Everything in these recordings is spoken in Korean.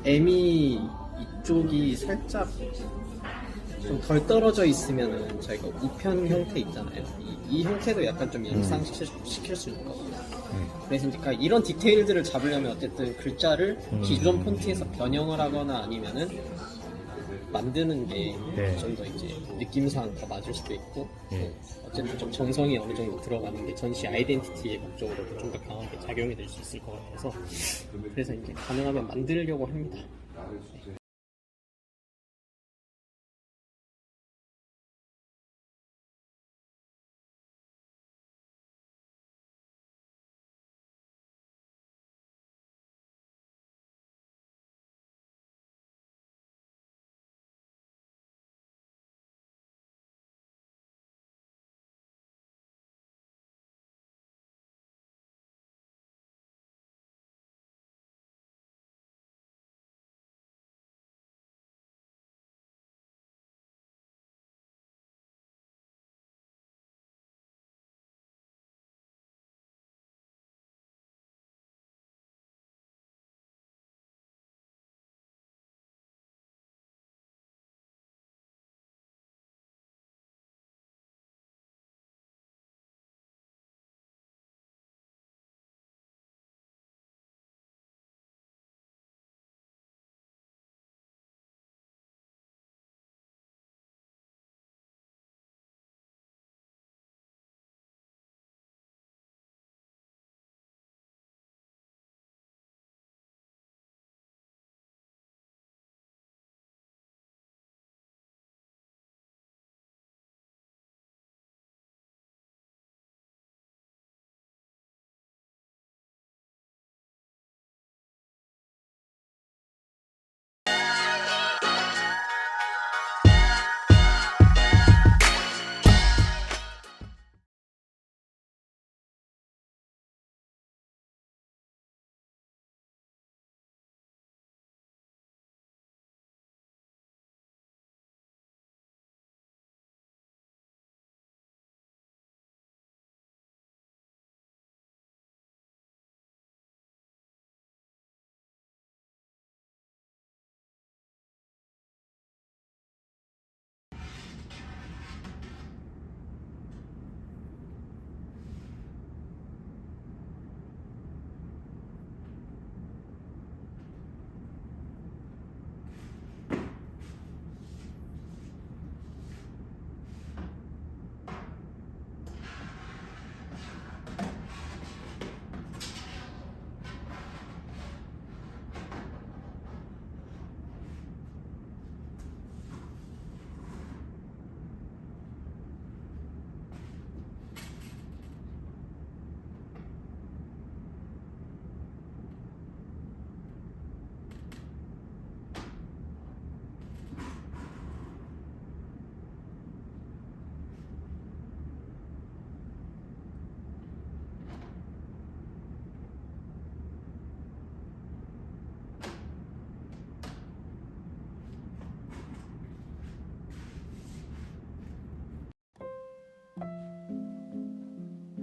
M이 이쪽이 살짝 좀 덜 떨어져 있으면은 저희가 우편 형태 있잖아요. 이 형태도 약간 좀 연상시킬 수 있거든요. 그래서 그러니까 이런 디테일들을 잡으려면 어쨌든 글자를 기존 폰트에서 변형을 하거나 아니면은 만드는 게 좀 더 이제 느낌상 더 맞을 수도 있고 어쨌든 좀 정성이 어느 정도 들어가는 게 전시 아이덴티티의 목적으로도 좀 더 강하게 작용이 될 수 있을 것 같아서 그래서 이제 가능하면 만들려고 합니다.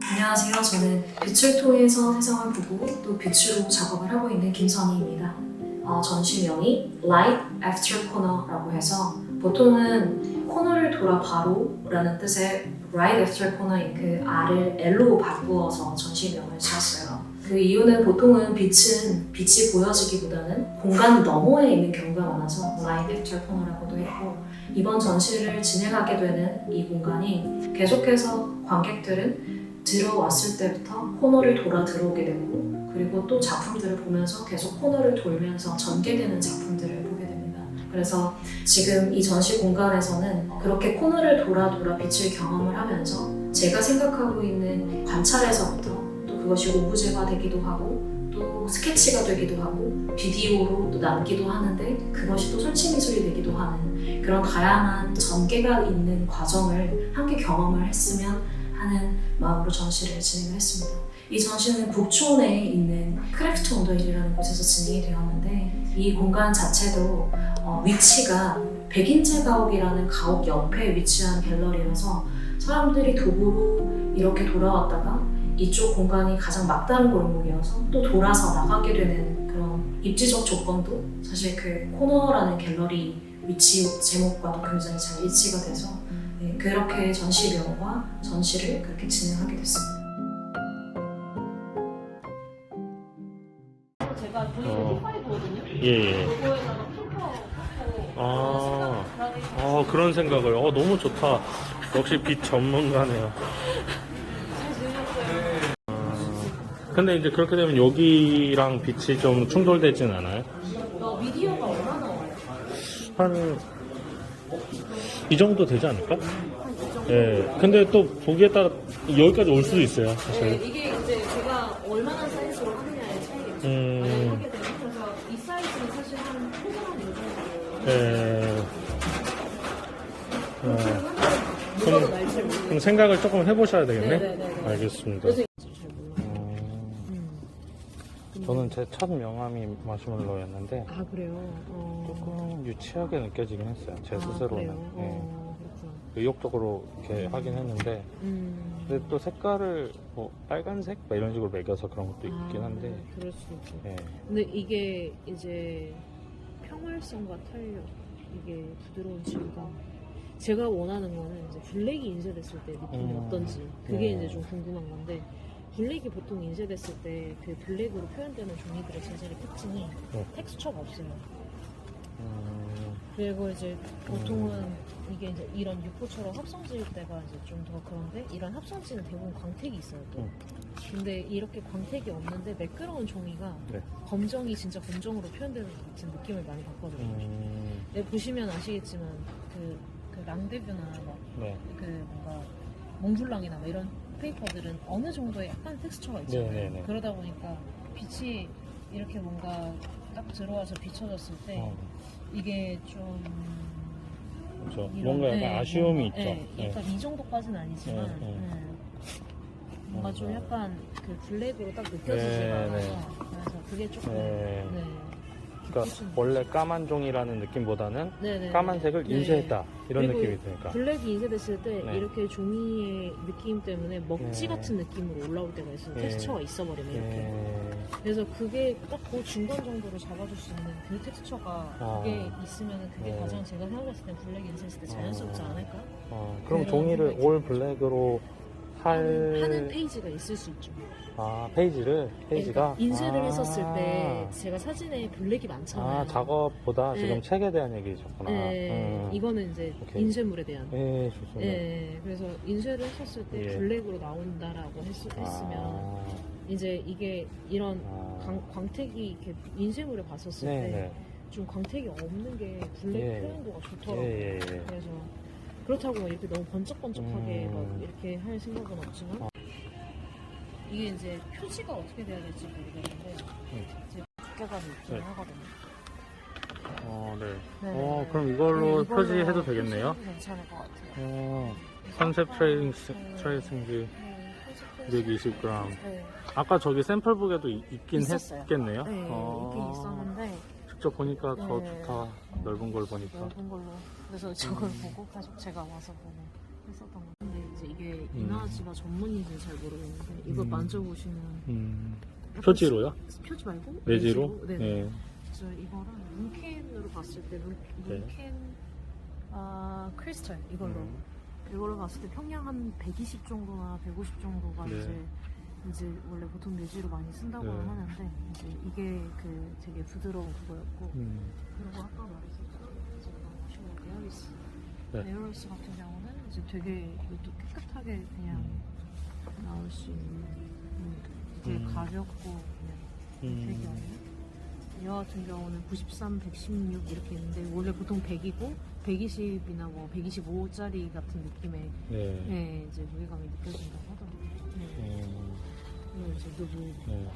안녕하세요. 저는 빛을 통해서 세상을 보고 또 빛으로 작업을 하고 있는 김선희입니다. 전시명이 Light After Corner라고 해서 보통은 코너를 돌아 바로라는 뜻의 Right After Corner인 그 R을 L로 바꾸어서 전시명을 지었어요. 그 이유는 보통은 빛이 보여지기보다는 공간 너머에 있는 경우가 많아서 Light After Corner라고도 했고 이번 전시를 진행하게 되는 이 공간이 계속해서 관객들은 들어왔을 때부터 코너를 돌아 들어오게 되고 그리고 또 작품들을 보면서 계속 코너를 돌면서 전개되는 작품들을 보게 됩니다. 그래서 지금 이 전시 공간에서는 그렇게 코너를 돌아 빛을 경험을 하면서 제가 생각하고 있는 관찰에서부터 또 그것이 오브제가 되기도 하고 또 스케치가 되기도 하고 비디오로 또 남기도 하는데 그것이 또 설치미술이 되기도 하는 그런 다양한 전개가 있는 과정을 함께 경험을 했으면 하는 마음으로 전시를 진행을 했습니다. 이 전시는 북촌에 있는 크래프트 언더힐이라는 곳에서 진행이 되었는데 이 공간 자체도 위치가 백인제 가옥이라는 가옥 옆에 위치한 갤러리라서 사람들이 도보로 이렇게 돌아왔다가 이쪽 공간이 가장 막다른 골목이어서 또 돌아서 나가게 되는 그런 입지적 조건도 사실 그 코너라는 갤러리 위치 제목과도 굉장히 잘 일치가 돼서 네, 그렇게 전시명과 전시를 그렇게 진행하게 됐습니다. 제가 저희 T5거든요. 예. 그거에다가 필터 그런 생각을. 너무 좋다. 역시 빛 전문가네요. 근데 이제 그렇게 되면 여기랑 빛이 좀 충돌되진 않아요? 미디어가 얼마나 와요? 한, 이 정도 되지 않을까? 예. 근데 또 보기에 따라 여기까지 올 수도 있어요, 네, 사실. 이게 이제 제가 얼마나 사이즈로 하느냐의 차이겠죠. 음. 만약에 하게 되면 그래서 이 사이즈는 사실 한 포근한 요 정도예요. 예. 물어도 날지 모르겠어요. 그럼 생각을 조금 해보셔야 되겠네? 네네네. 알겠습니다. 그래서 잘 몰라요. 저는 제 첫 명함이 마시멜로였는데 아 그래요? 조금 유치하게 느껴지긴 했어요. 제 스스로는. 그래요? 예. 그렇구나. 의욕적으로 이렇게 하긴 했는데 근데 또 색깔을 뭐 빨간색 막 이런 식으로 매겨서 그런 것도 있긴 한데 그럴 수 있죠. 예. 근데 이게 이제 평활성과 탄력, 이게 부드러운 질감. 제가 원하는 거는 이제 블랙이 인쇄됐을 때 느낌이 어떤지 그게 이제 좀 궁금한 건데 블랙이 보통 인쇄됐을 때 그 블랙으로 표현되는 종이들의 재질의 특징이 텍스처가 없어요. 그리고 이제 보통은 이게 이제 이런 육포처럼 합성지일 때가 이제 좀 더 그런데 이런 합성지는 대부분 광택이 있어요 또. 근데 이렇게 광택이 없는데 매끄러운 종이가 네. 검정이 진짜 검정으로 표현되는 것 같은 느낌을 많이 받거든요. 네, 보시면 아시겠지만 그 랑데뷰나 네. 그 뭔가 몽블랑이나 뭐 이런 페이퍼들은 어느 정도의 약간 텍스처가 있잖아요. 네네네. 그러다 보니까 빛이 이렇게 뭔가 딱 들어와서 비춰졌을 때 이게 좀 그렇죠. 이런- 뭔가 약간 네, 아쉬움이 뭔가, 있죠. 네, 약간 이 정도까지는 아니지만 뭔가 좀 약간 그 블랙으로 딱 느껴지지가 네, 않아서 네. 그래서 그게 조금 네. 네. 그러니까 원래 까만 종이라는 느낌보다는 네네. 까만색을 네. 인쇄했다 이런 그리고 느낌이 드니까. 블랙이 인쇄됐을 때 네. 이렇게 종이의 느낌 때문에 먹지 네. 같은 느낌으로 올라올 때가 있어요. 네. 텍스처가 있어버리면 이렇게. 그래서 그게 딱 그 중간 정도로 잡아줄 수 있는 그 텍스처가 그게 있으면 그게 네. 가장 제가 생각했을 때 블랙 인쇄했을 때 자연스럽지 않을까? 그럼 그런 종이를 생각이 올 블랙으로 하는 페이지가 있을 수 있죠. 페이지가 그러니까 인쇄를 했었을 때 제가 사진에 블랙이 많잖아요. 작업보다 네. 지금 책에 대한 얘기셨구나. 네, 이거는 이제 오케이. 인쇄물에 대한. 네, 좋습니다. 네, 그래서 인쇄를 했었을 때 예. 블랙으로 나온다라고 했으면 이제 이게 이런 광택이 이렇게 인쇄물에 봤었을 네, 때 네. 좀 광택이 없는 게 블랙 예. 표현도가 좋더라고요. 예. 그래서 그렇다고 막 이렇게 너무 번쩍번쩍하게 막 음. 이렇게 할 생각은 없지만 이게 이제 표지가 어떻게 돼야 될지 모르겠는데 이제 두께가 있긴 네. 하거든요. 네. 네. 그럼 이걸로 네, 표지해도 되겠네요? 표지해도 괜찮을 것 같아요. 컨셉 트레이싱지 네, 220g. 네. 아까 저기 샘플북에도 있긴 있었어요. 했겠네요? 네, 있긴 있었는데 직접 보니까 더 네. 좋다. 넓은 걸 보니까. 넓은 걸로 그래서 저걸 보고 계속 제가 와서 보고 했었던 거. 근데 이제 이게 이나지가 전문인지는 잘 모르겠는데 이거 만져보시면 약간 표지로요? 표지 말고 내지로? 네. 네. 그래서 이거를 문캔으로 봤을 때 네. 문캔 크리스탈 이걸로 봤을 때 평양 한 120 정도나 150 정도가 네. 이제 원래 보통 내지로 많이 쓴다고 네. 하는데 이제 이게 그 되게 부드러운 그거였고 그리고 아까 말했었죠 제가 에어리스 네. 에어리스 같은 경우는 이제 되게 이것도 깨끗하게 그냥 나올 수 있는 되게 가볍고 그냥 되게 없는 이 같은 경우는 93, 116 이렇게 있는데 원래 보통 100이고 120이나 뭐 125짜리 같은 느낌의 네. 네, 이제 무게감이 느껴진다고 하더라고요. 네. 이거 이제 누구 네.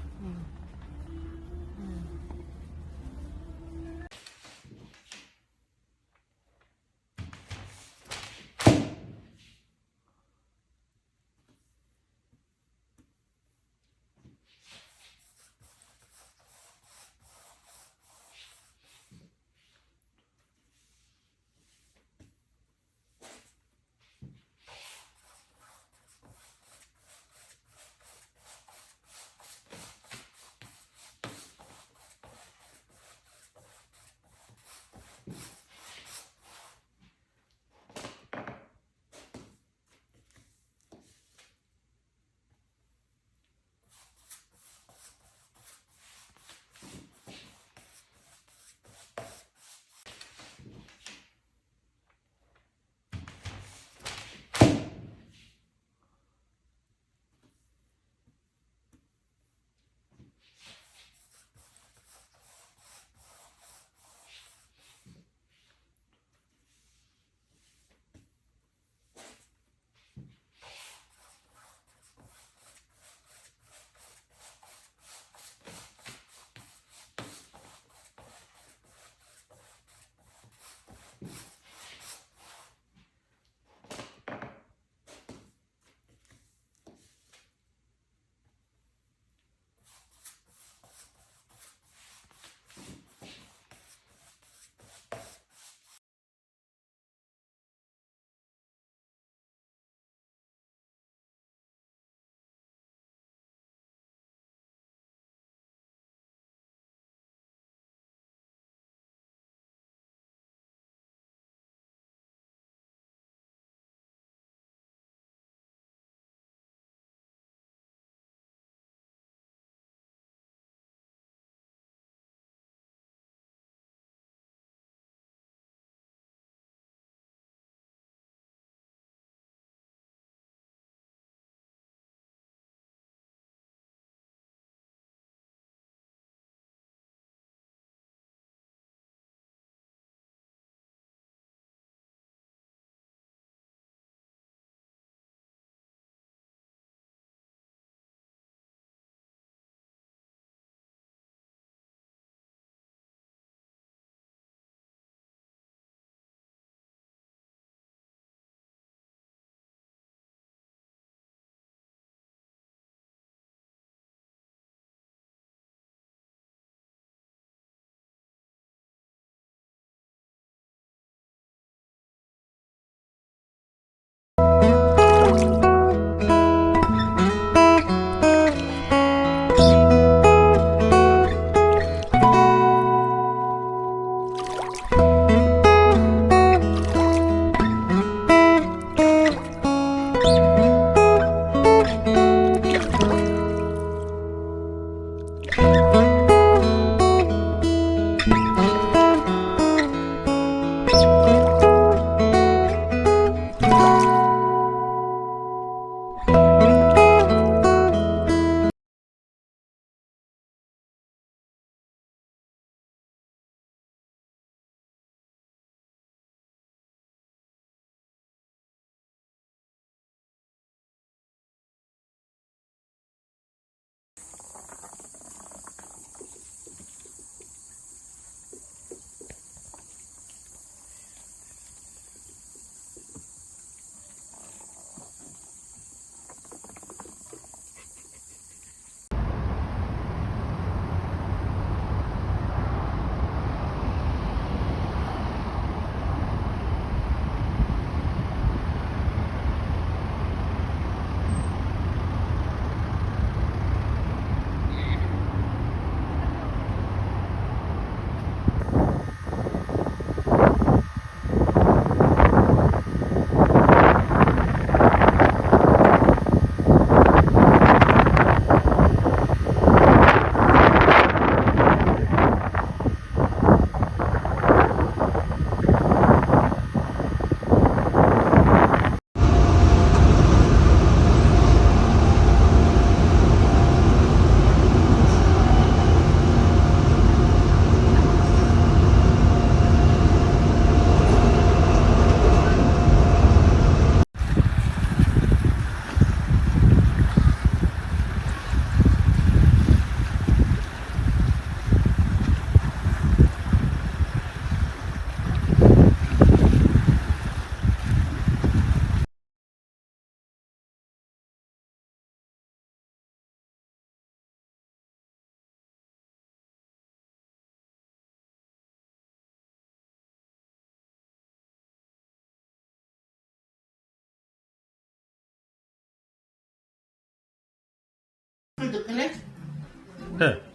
네.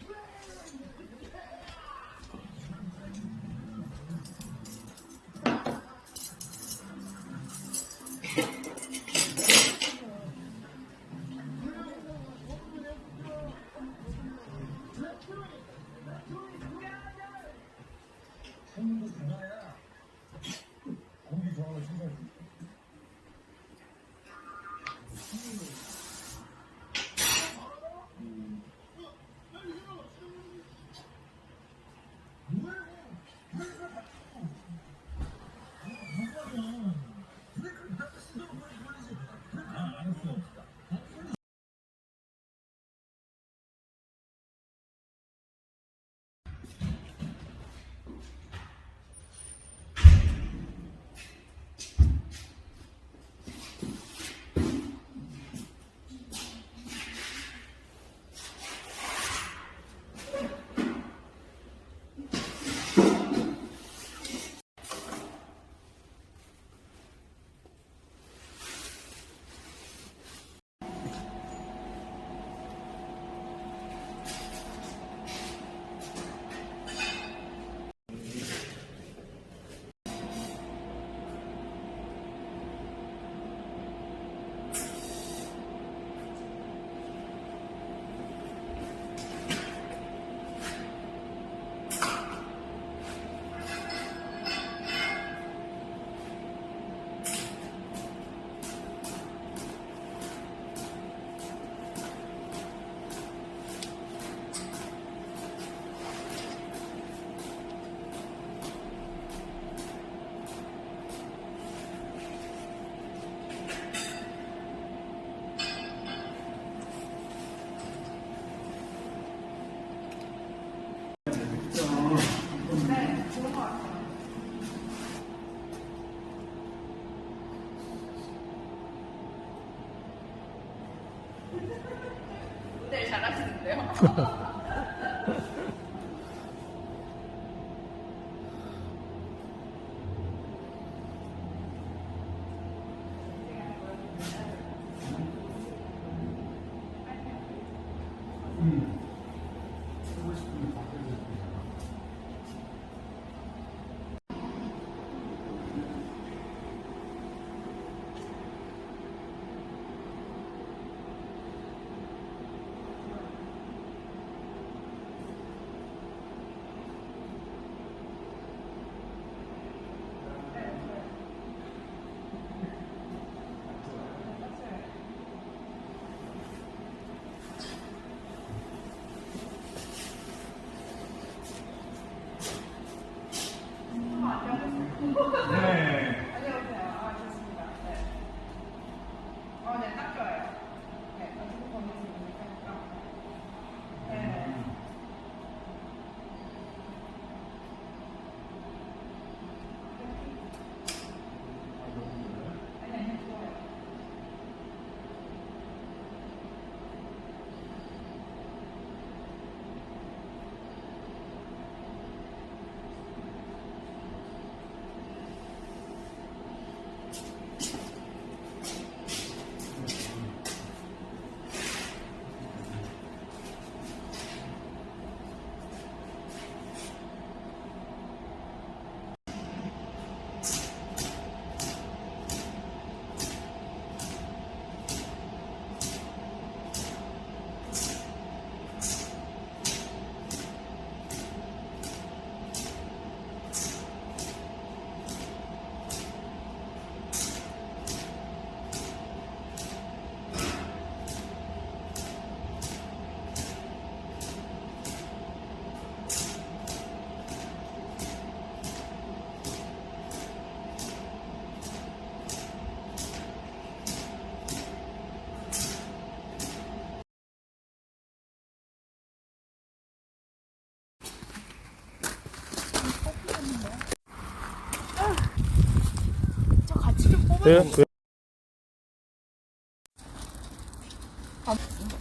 네, 그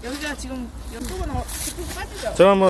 여기가 지금 옆쪽은 빠지죠? 제가 한번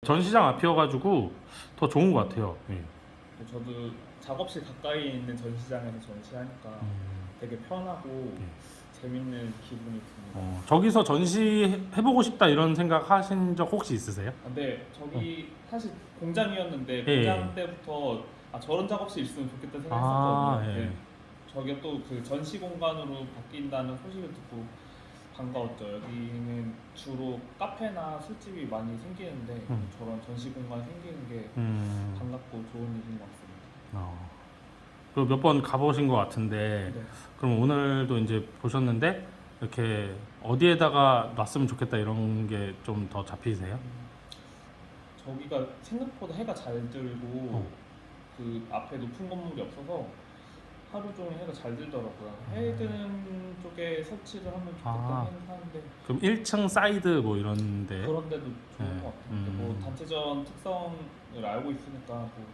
전시장 앞이어가지고 더 좋은 것 같아요. 예. 저도 작업실 가까이 있는 전시장에서 전시하니까 되게 편하고 재밌는 기분이 듭니다. 저기서 전시 해보고 싶다 이런 생각 하신 적 혹시 있으세요? 근데 저기 사실 공장이었는데 예. 공장 때부터 저런 작업실 있으면 좋겠다 아, 생각했었거든요. 예. 네. 저기가 또 그 전시 공간으로 바뀐다는 소식을 듣고 반가웠죠. 여기는 주로 카페나 술집이 많이 생기는데 저런 전시 공간 생기는 게 반갑고 좋은 일인 것 같습니다. 그리고 몇 번 가보신 것 같은데 네. 그럼 오늘도 이제 보셨는데 이렇게 어디에다가 놨으면 좋겠다 이런 게 좀 더 잡히세요? 저기가 생각보다 해가 잘 들고 그 앞에 높은 건물이 없어서 하루 종일 해가 잘 들더라고요. 해 드는 쪽에 설치를 하면 좋겠다 생각하는데 그럼 1층 사이드 뭐 이런데 그런 데도 좋은 네. 것 같아요. 근데 뭐 단체전 특성을 알고 있으니까 뭐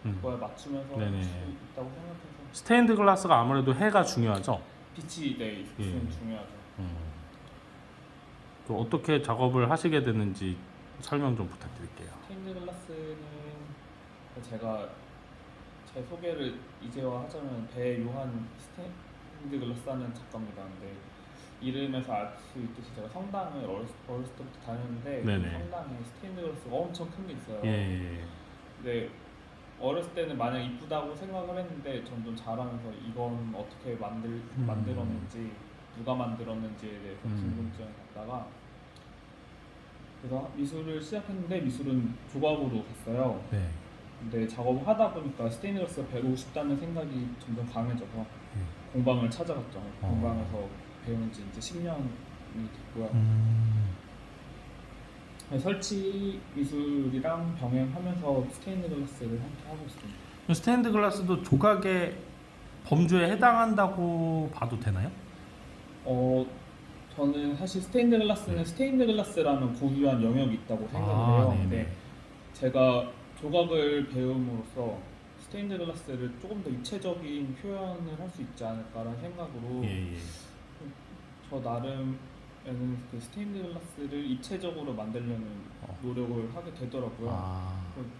그거에 맞추면서 네네. 할 수 있다고 생각해서 스테인드 글라스가 아무래도 해가 중요하죠. 빛이 네, 있으면 중요하죠. 또 어떻게 작업을 하시게 되는지 설명 좀 부탁드릴게요. 스테인드 글라스는 제가 제 소개를 이제와 하자면 배요한 스테인드 글라스라는 작가입니다. 근데 이름에서 알 수 있듯이 제가 성당을 어렸을 때부터 다녔는데 그 네네. 성당에 스테인드 글라스가 엄청 큰 게 있어요. 예. 근데 어렸을 때는 마냥 이쁘다고 생각을 했는데 점점 자라면서 이건 어떻게 만들었는지 누가 만들었는지에 대해서 궁금증이 갔다가 그래서 미술을 시작했는데 미술은 조각으로 갔어요. 네. 근데 작업을 하다 보니까 스테인드 글라스가 배우고 싶다는 생각이 점점 강해져서 공방을 찾아갔죠. 공방에서 배운 지 이제 10년이 됐고요. 설치 미술이랑 병행하면서 스테인드 글라스를 함께 하고 있습니다. 스테인드 글라스도 조각의 범주에 해당한다고 봐도 되나요? 저는 사실 스테인드 글라스는 스테인드 글라스라는 고유한 영역이 있다고 생각을 해요. 네네. 근데 제가 조각을 배움으로써 스테인드 글라스를 조금 더 입체적인 표현을 할 수 있지 않을까라는 생각으로 예. 저 나름에는 그 스테인드 글라스를 입체적으로 만들려는 노력을 하게 되더라고요.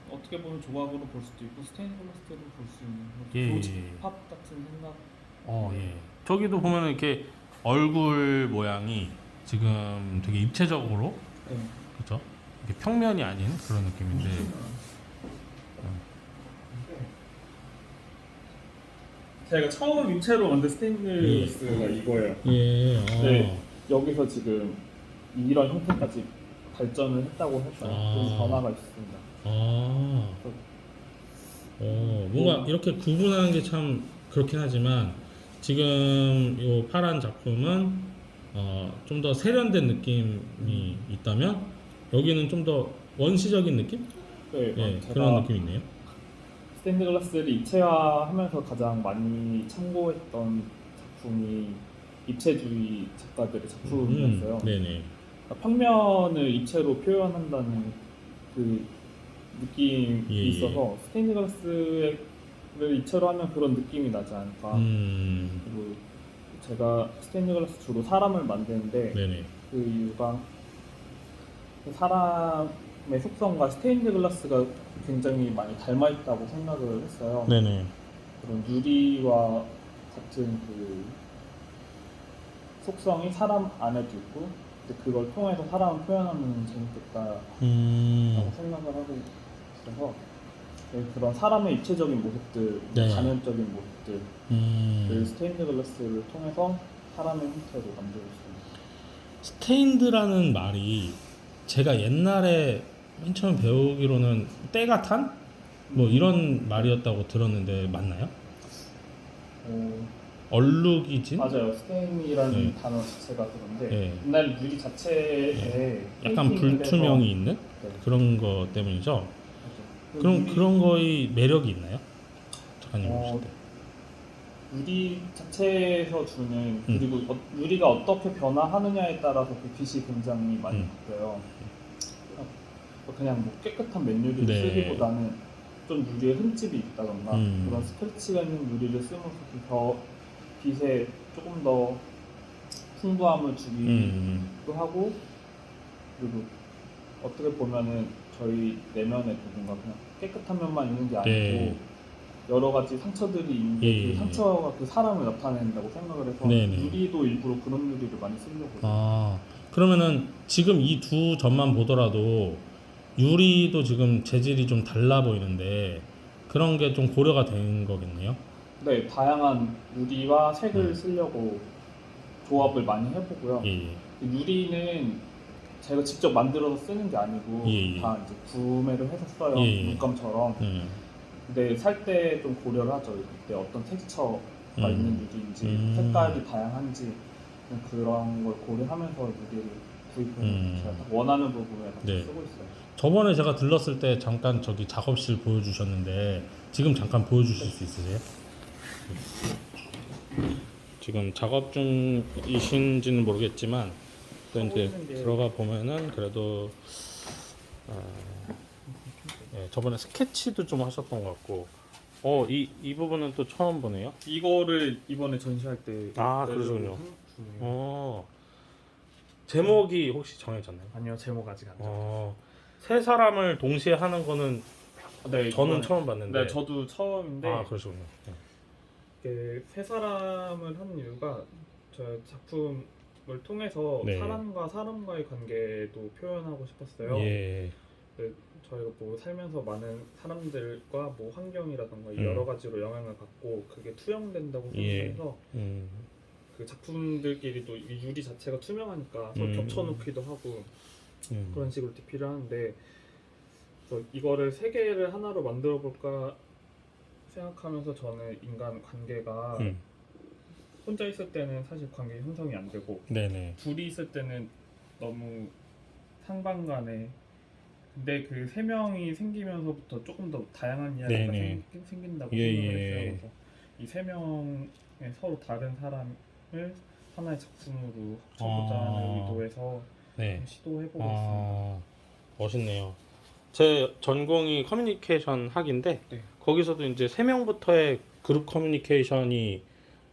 어떻게 보면 조각으로 볼 수도 있고 스테인드 글라스로 볼 수 있는 교집합 같은 생각. 예. 저기도 보면 이렇게 얼굴 모양이 지금 되게 입체적으로 네. 그렇죠? 이렇게 평면이 아닌 그런 느낌인데 제가 처음 입체로 만든 스테인드 글라스가 이거예요. 예. 네, 여기서 지금 이런 형태까지 발전을 했다고 했어요. 그런 변화가 있습니다. 뭔가 이렇게 구분하는 게 참 그렇긴 하지만 지금 이 파란 작품은 좀 더 세련된 느낌이 있다면 여기는 좀 더 원시적인 느낌? 네, 예, 제가 그런 느낌이 있네요. 스테인드 글라스를 입체화하면서 가장 많이 참고했던 작품이 입체주의 작가들의 작품이었어요. 네네. 그러니까 평면을 입체로 표현한다는 그 느낌이 예. 있어서 스테인드 글라스를 입체로 하면 그런 느낌이 나지 않을까. 그리고 제가 스테인드 글라스 주로 사람을 만드는데 네네. 그 이유가 그 사람의 속성과 스테인드 글라스가 굉장히 많이 닮아 있다고 생각을 했어요. 네네. 그런 유리와 같은 그 속성이 사람 안에도 있고 그걸 통해서 사람을 표현하면 재밌겠다라고 생각을 하고 있어서 그런 사람의 입체적인 모습들, 네. 가면적인 모습들 그 스테인드 글라스를 통해서 사람의 형태로 만들고 있습니다. 스테인드라는 말이 제가 옛날에 맨 처음 배우기로는 때가 탄? 뭐 이런 말이었다고 들었는데 맞나요? 얼룩이 진? 맞아요. 스테인이라는 네. 단어 자체가 그런데 네. 옛날 유리 자체에 약간 페인팅을 불투명이 해서 있는 네. 그런 거 때문이죠. 맞아요. 그럼 유리- 그런 거의 매력이 있나요? 작가님 보실 때. 유리 자체에서 주는 그리고 유리가 어떻게 변화하느냐에 따라서 그 빛이 굉장히 많이 바뀌어요. 그냥 뭐 깨끗한 맨유리를 네. 쓰기보다는 좀 유리에 흠집이 있다던가 그런 스크래치가 있는 유리를 쓰면서 그 빛에 조금 더 풍부함을 주기도 하고, 그리고 어떻게 보면은 저희 내면에도 뭔가 그냥 깨끗한 면만 있는 게 아니고 네. 여러 가지 상처들이 있는데 예. 그 상처가 그 사람을 나타낸다고 생각을 해서 네네. 유리도 일부러 그런 유리를 많이 쓰려고 해요. 아, 그러면은 지금 이 두 점만 보더라도 유리도 지금 재질이 좀 달라 보이는데 그런 게 좀 고려가 된 거겠네요. 네, 다양한 유리와 색을 쓰려고 조합을 많이 해보고요. 예. 유리는 제가 직접 만들어서 쓰는 게 아니고 예. 다 이제 구매를 해서 써요. 예. 물감처럼. 근데 살 때 좀 고려를 하죠. 그때 어떤 텍스처가 있는 유리인지 색깔이 다양한지 그런 걸 고려하면서 유리를 구입해서 제가 딱 원하는 부분에 맞춰 네. 쓰고 있어요. 저번에 제가 들렀을 때 잠깐 저기 작업실 보여주셨는데 지금 잠깐 보여주실 수 있으세요? 지금 작업 중이신지는 모르겠지만 또 이제 들어가 보면은 그래도 예, 저번에 스케치도 좀 하셨던 것 같고 이 부분은 또 처음 보네요. 이거를 이번에 전시할 때 그러시군요. 중이에요. 제목이 혹시 정해졌나요? 아니요, 제목 아직 안 정했어요. 세 사람을 동시에 하는 거는 네, 저는 이번에- 처음 봤는데. 네, 저도 처음인데 그러시군요. 네. 이렇게 세 사람을 하는 이유가 저 작품을 통해서 네. 사람과 사람과의 관계도 표현하고 싶었어요. 예. 저희가 뭐 살면서 많은 사람들과 뭐 환경이라던가 음. 여러 가지로 영향을 받고 그게 투영된다고 예. 생각해서 음. 그 작품들끼리도 이 유리 자체가 투명하니까 서로 겹쳐놓기도 하고 그런 식으로 DP를 하는데, 그래서 이거를 세 개를 하나로 만들어 볼까 생각하면서 저는 인간 관계가 혼자 있을 때는 사실 관계 형성이 안 되고 네네. 둘이 있을 때는 너무 상반간에, 근데 그 세 명이 생기면서부터 조금 더 다양한 이야기가 네네. 생긴다고 예, 생각을 예. 했어요. 그래서 이 세 명의 서로 다른 사람을 하나의 작품으로 합쳐보자는 의도에서 네. 시도해보고 있습니다. 멋있네요. 제 전공이 커뮤니케이션 학인데 네. 거기서도 이제 3명부터의 그룹 커뮤니케이션이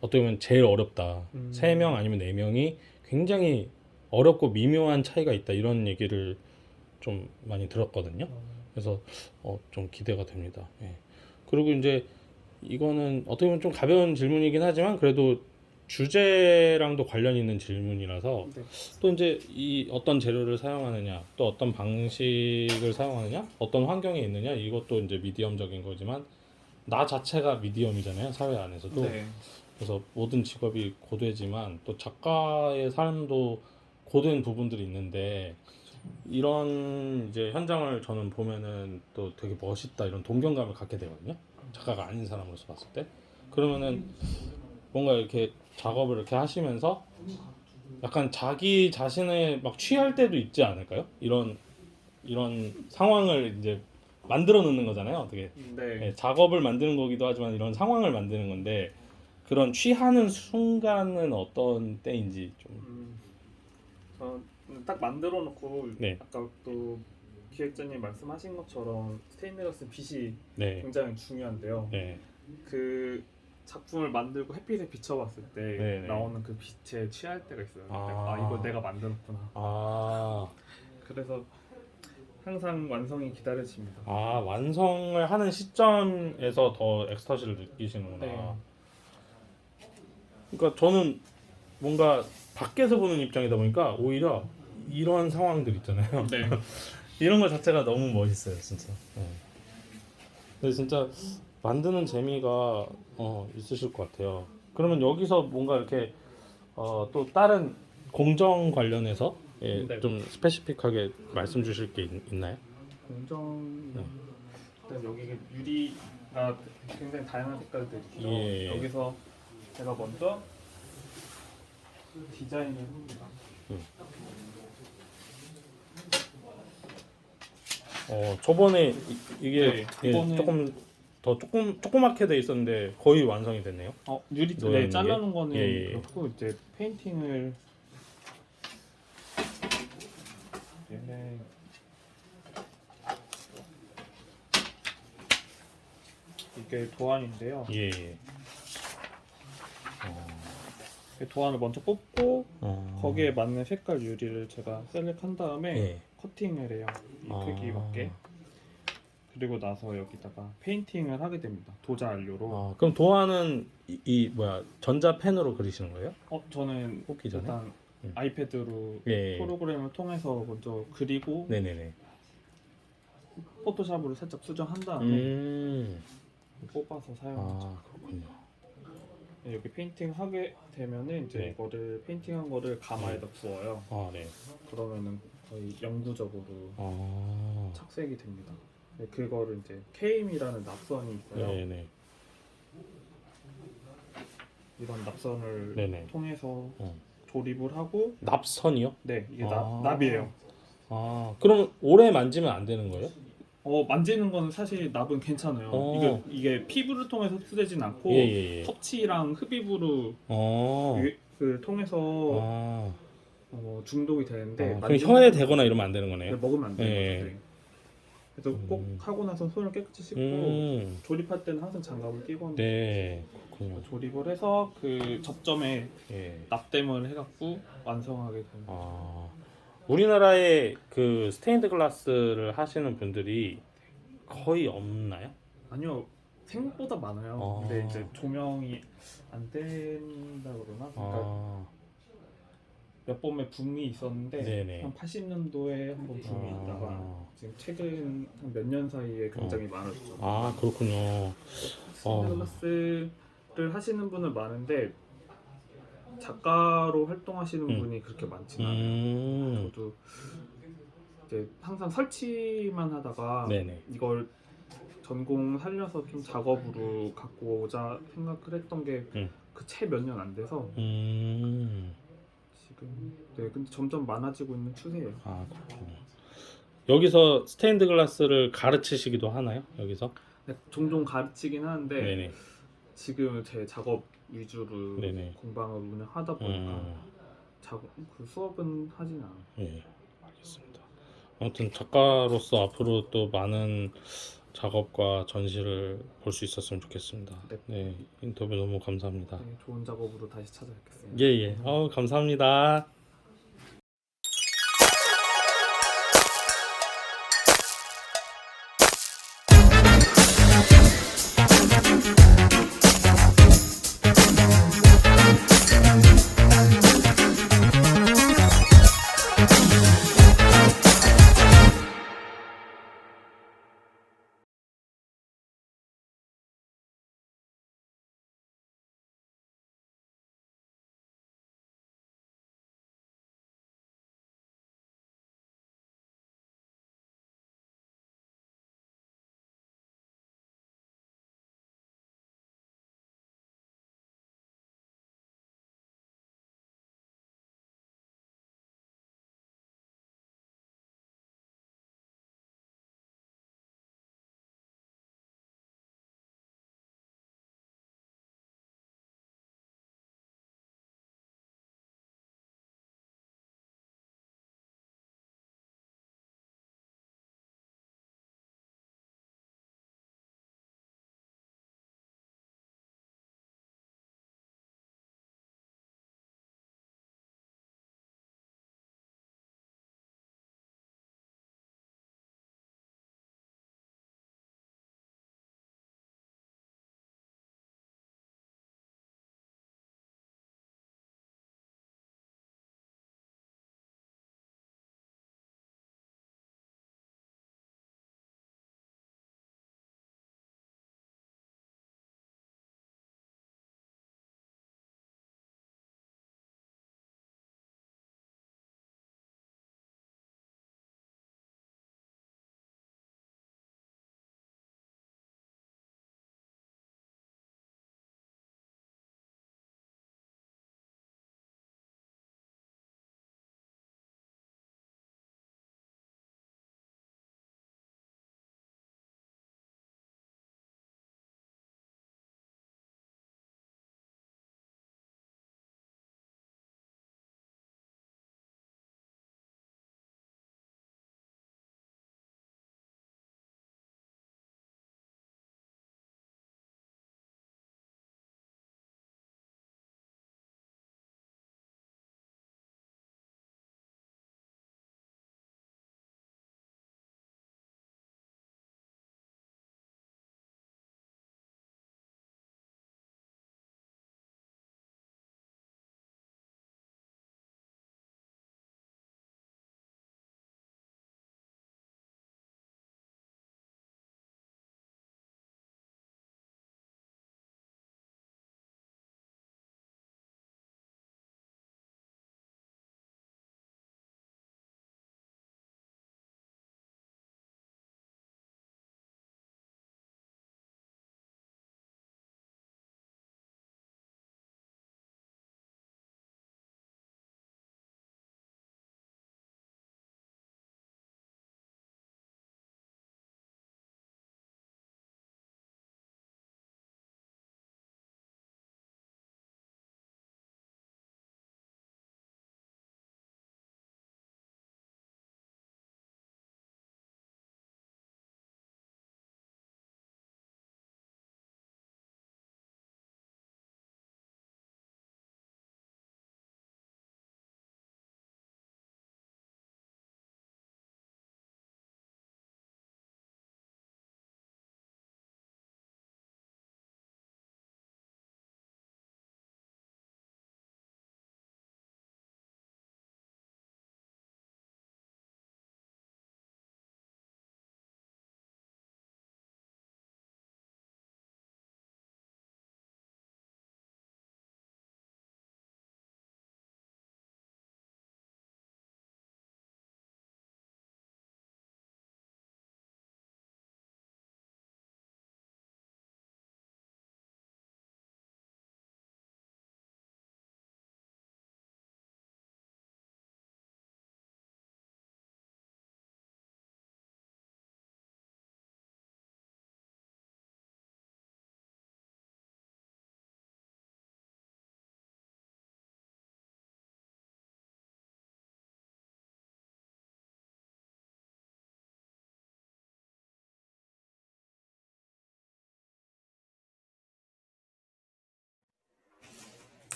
어떻게 보면 제일 어렵다. 3명 아니면 4명이 굉장히 어렵고 미묘한 차이가 있다. 이런 얘기를 좀 많이 들었거든요. 그래서 좀 기대가 됩니다. 예. 그리고 이제 이거는 어떻게 보면 좀 가벼운 질문이긴 하지만 그래도 주제랑도 관련 있는 질문이라서 네. 또 이제 이 어떤 재료를 사용하느냐, 또 어떤 방식을 사용하느냐, 어떤 환경에 있느냐, 이것도 이제 미디엄적인 거지만 나 자체가 미디엄이잖아요, 사회 안에서도. 네. 그래서 모든 직업이 고되지만 또 작가의 삶도 고된 부분들이 있는데 이런 이제 현장을 저는 보면은 또 되게 멋있다, 이런 동경감을 갖게 되거든요. 작가가 아닌 사람으로서 봤을 때. 그러면은 뭔가 이렇게 작업을 이렇게 하시면서 약간 자기 자신을 막 취할 때도 있지 않을까요? 이런 상황을 이제 만들어 놓는 거잖아요. 어떻게 네. 작업을 만드는 거기도 하지만 이런 상황을 만드는 건데 그런 취하는 순간은 어떤 때인지 좀. 저는 딱 만들어 놓고 네. 아까 또 기획자님 말씀하신 것처럼 스테인레스 빛이 네. 굉장히 중요한데요. 네. 그 작품을 만들고 햇빛에 비춰봤을 때 네네. 나오는 그 빛에 취할 때가 있어요. 아. 이거 내가 만들었구나. 그래서 항상 완성이 기다려집니다. 완성을 하는 시점에서 더 엑스터시를 느끼시는구나. 네. 그러니까 저는 뭔가 밖에서 보는 입장이다 보니까 오히려 이런 상황들 있잖아요. 네. 이런 거 자체가 너무 멋있어요, 진짜. 네. 근데 진짜 만드는 재미가 있으실 것 같아요. 그러면 여기서 뭔가 이렇게 또 다른 공정 관련해서 네. 좀 스페시픽하게 말씀 주실 게 있나요? 공정. 일단 여기 유리가 굉장히 다양한 색깔들이 있죠. 예. 여기서 제가 먼저 디자인을 합니다. 저번에 이게 네, 이거는- 조금 더 조그맣게 돼 있었는데 거의 완성이 됐네요. 유리 놓여 네, 있는 잘라놓은 게? 거는 예, 예. 그렇고 이제 페인팅을 얘네 이게 도안인데요. 예. 예. 이 도안을 먼저 뽑고 어. 거기에 맞는 색깔 유리를 제가 셀렉한 다음에 예. 커팅을 해요. 이 아. 크기 맞게. 그리고 나서 여기다가 페인팅을 하게 됩니다. 도자 안료로. 그럼 도안은 이 뭐야 전자펜으로 그리시는 거예요? 저는 뽑기 전에? 일단 음. 아이패드로 예. 프로그램을 통해서 먼저 그리고 네네네. 포토샵으로 살짝 수정한 다음에 뽑아서 사용하죠. 그렇군요. 여기 페인팅 하게 되면은 이제 네. 이거를 페인팅한 거를 가마에다 부어요. 네. 그러면은 거의 영구적으로 아. 착색이 됩니다. 네, 그거를 이제 케임이라는 납선이 있어요. 네네. 이런 납선을 네네. 통해서 어. 조립을 하고 납선이요? 네 이게 아. 납이에요. 그럼 오래 만지면 안 되는 거예요? 만지는 거는 사실 납은 괜찮아요. 이게 피부를 통해서 흡수되진 않고 예. 터치랑 흡입으로 그 통해서 중독이 되는데 그럼 만지는 혀에 거는 대거나 이러면 안 되는 네, 거네요? 먹으면 안 돼요. 예. 네. 그래서 꼭 하고 나서 손을 깨끗이 씻고 조립할 때는 항상 장갑을 끼고 네. 그렇군요. 조립을 해서 그 접점에 예. 납땜을 해갖고 완성하게 됩니다. 우리나라에 그 스테인드 글라스를 하시는 분들이 거의 없나요? 아니요, 생각보다 많아요. 근데 이제 조명이 안 된다 그러나 그러니까 몇 번의 붐이 있었는데 네네. 한 80년도에 한 번 붐이 있다가 지금 최근 한 몇 년 사이에 굉장히 많아졌죠. 그렇군요. 선글라스를 하시는 분은 많은데 작가로 활동하시는 분이 그렇게 많지는 않아요. 저도 이제 항상 설치만 하다가 네네. 이걸 전공 살려서 좀 작업으로 갖고 오자 생각을 했던 게 그 채 몇 년 안 돼서 지금 네 근데 점점 많아지고 있는 추세예요. 그렇군요. 여기서 스테인드 글라스를 가르치시기도 하나요? 여기서? 네, 종종 가르치긴 하는데 네네. 지금 제 작업 위주로 네네. 공방을 운영하다 보니까 그 수업은 하진 않아요. 예, 알겠습니다. 아무튼 작가로서 앞으로 또 많은 작업과 전시를 볼 수 있었으면 좋겠습니다. 네, 인터뷰 너무 감사합니다. 네, 좋은 작업으로 다시 찾아뵙겠습니다. 예. 감사합니다.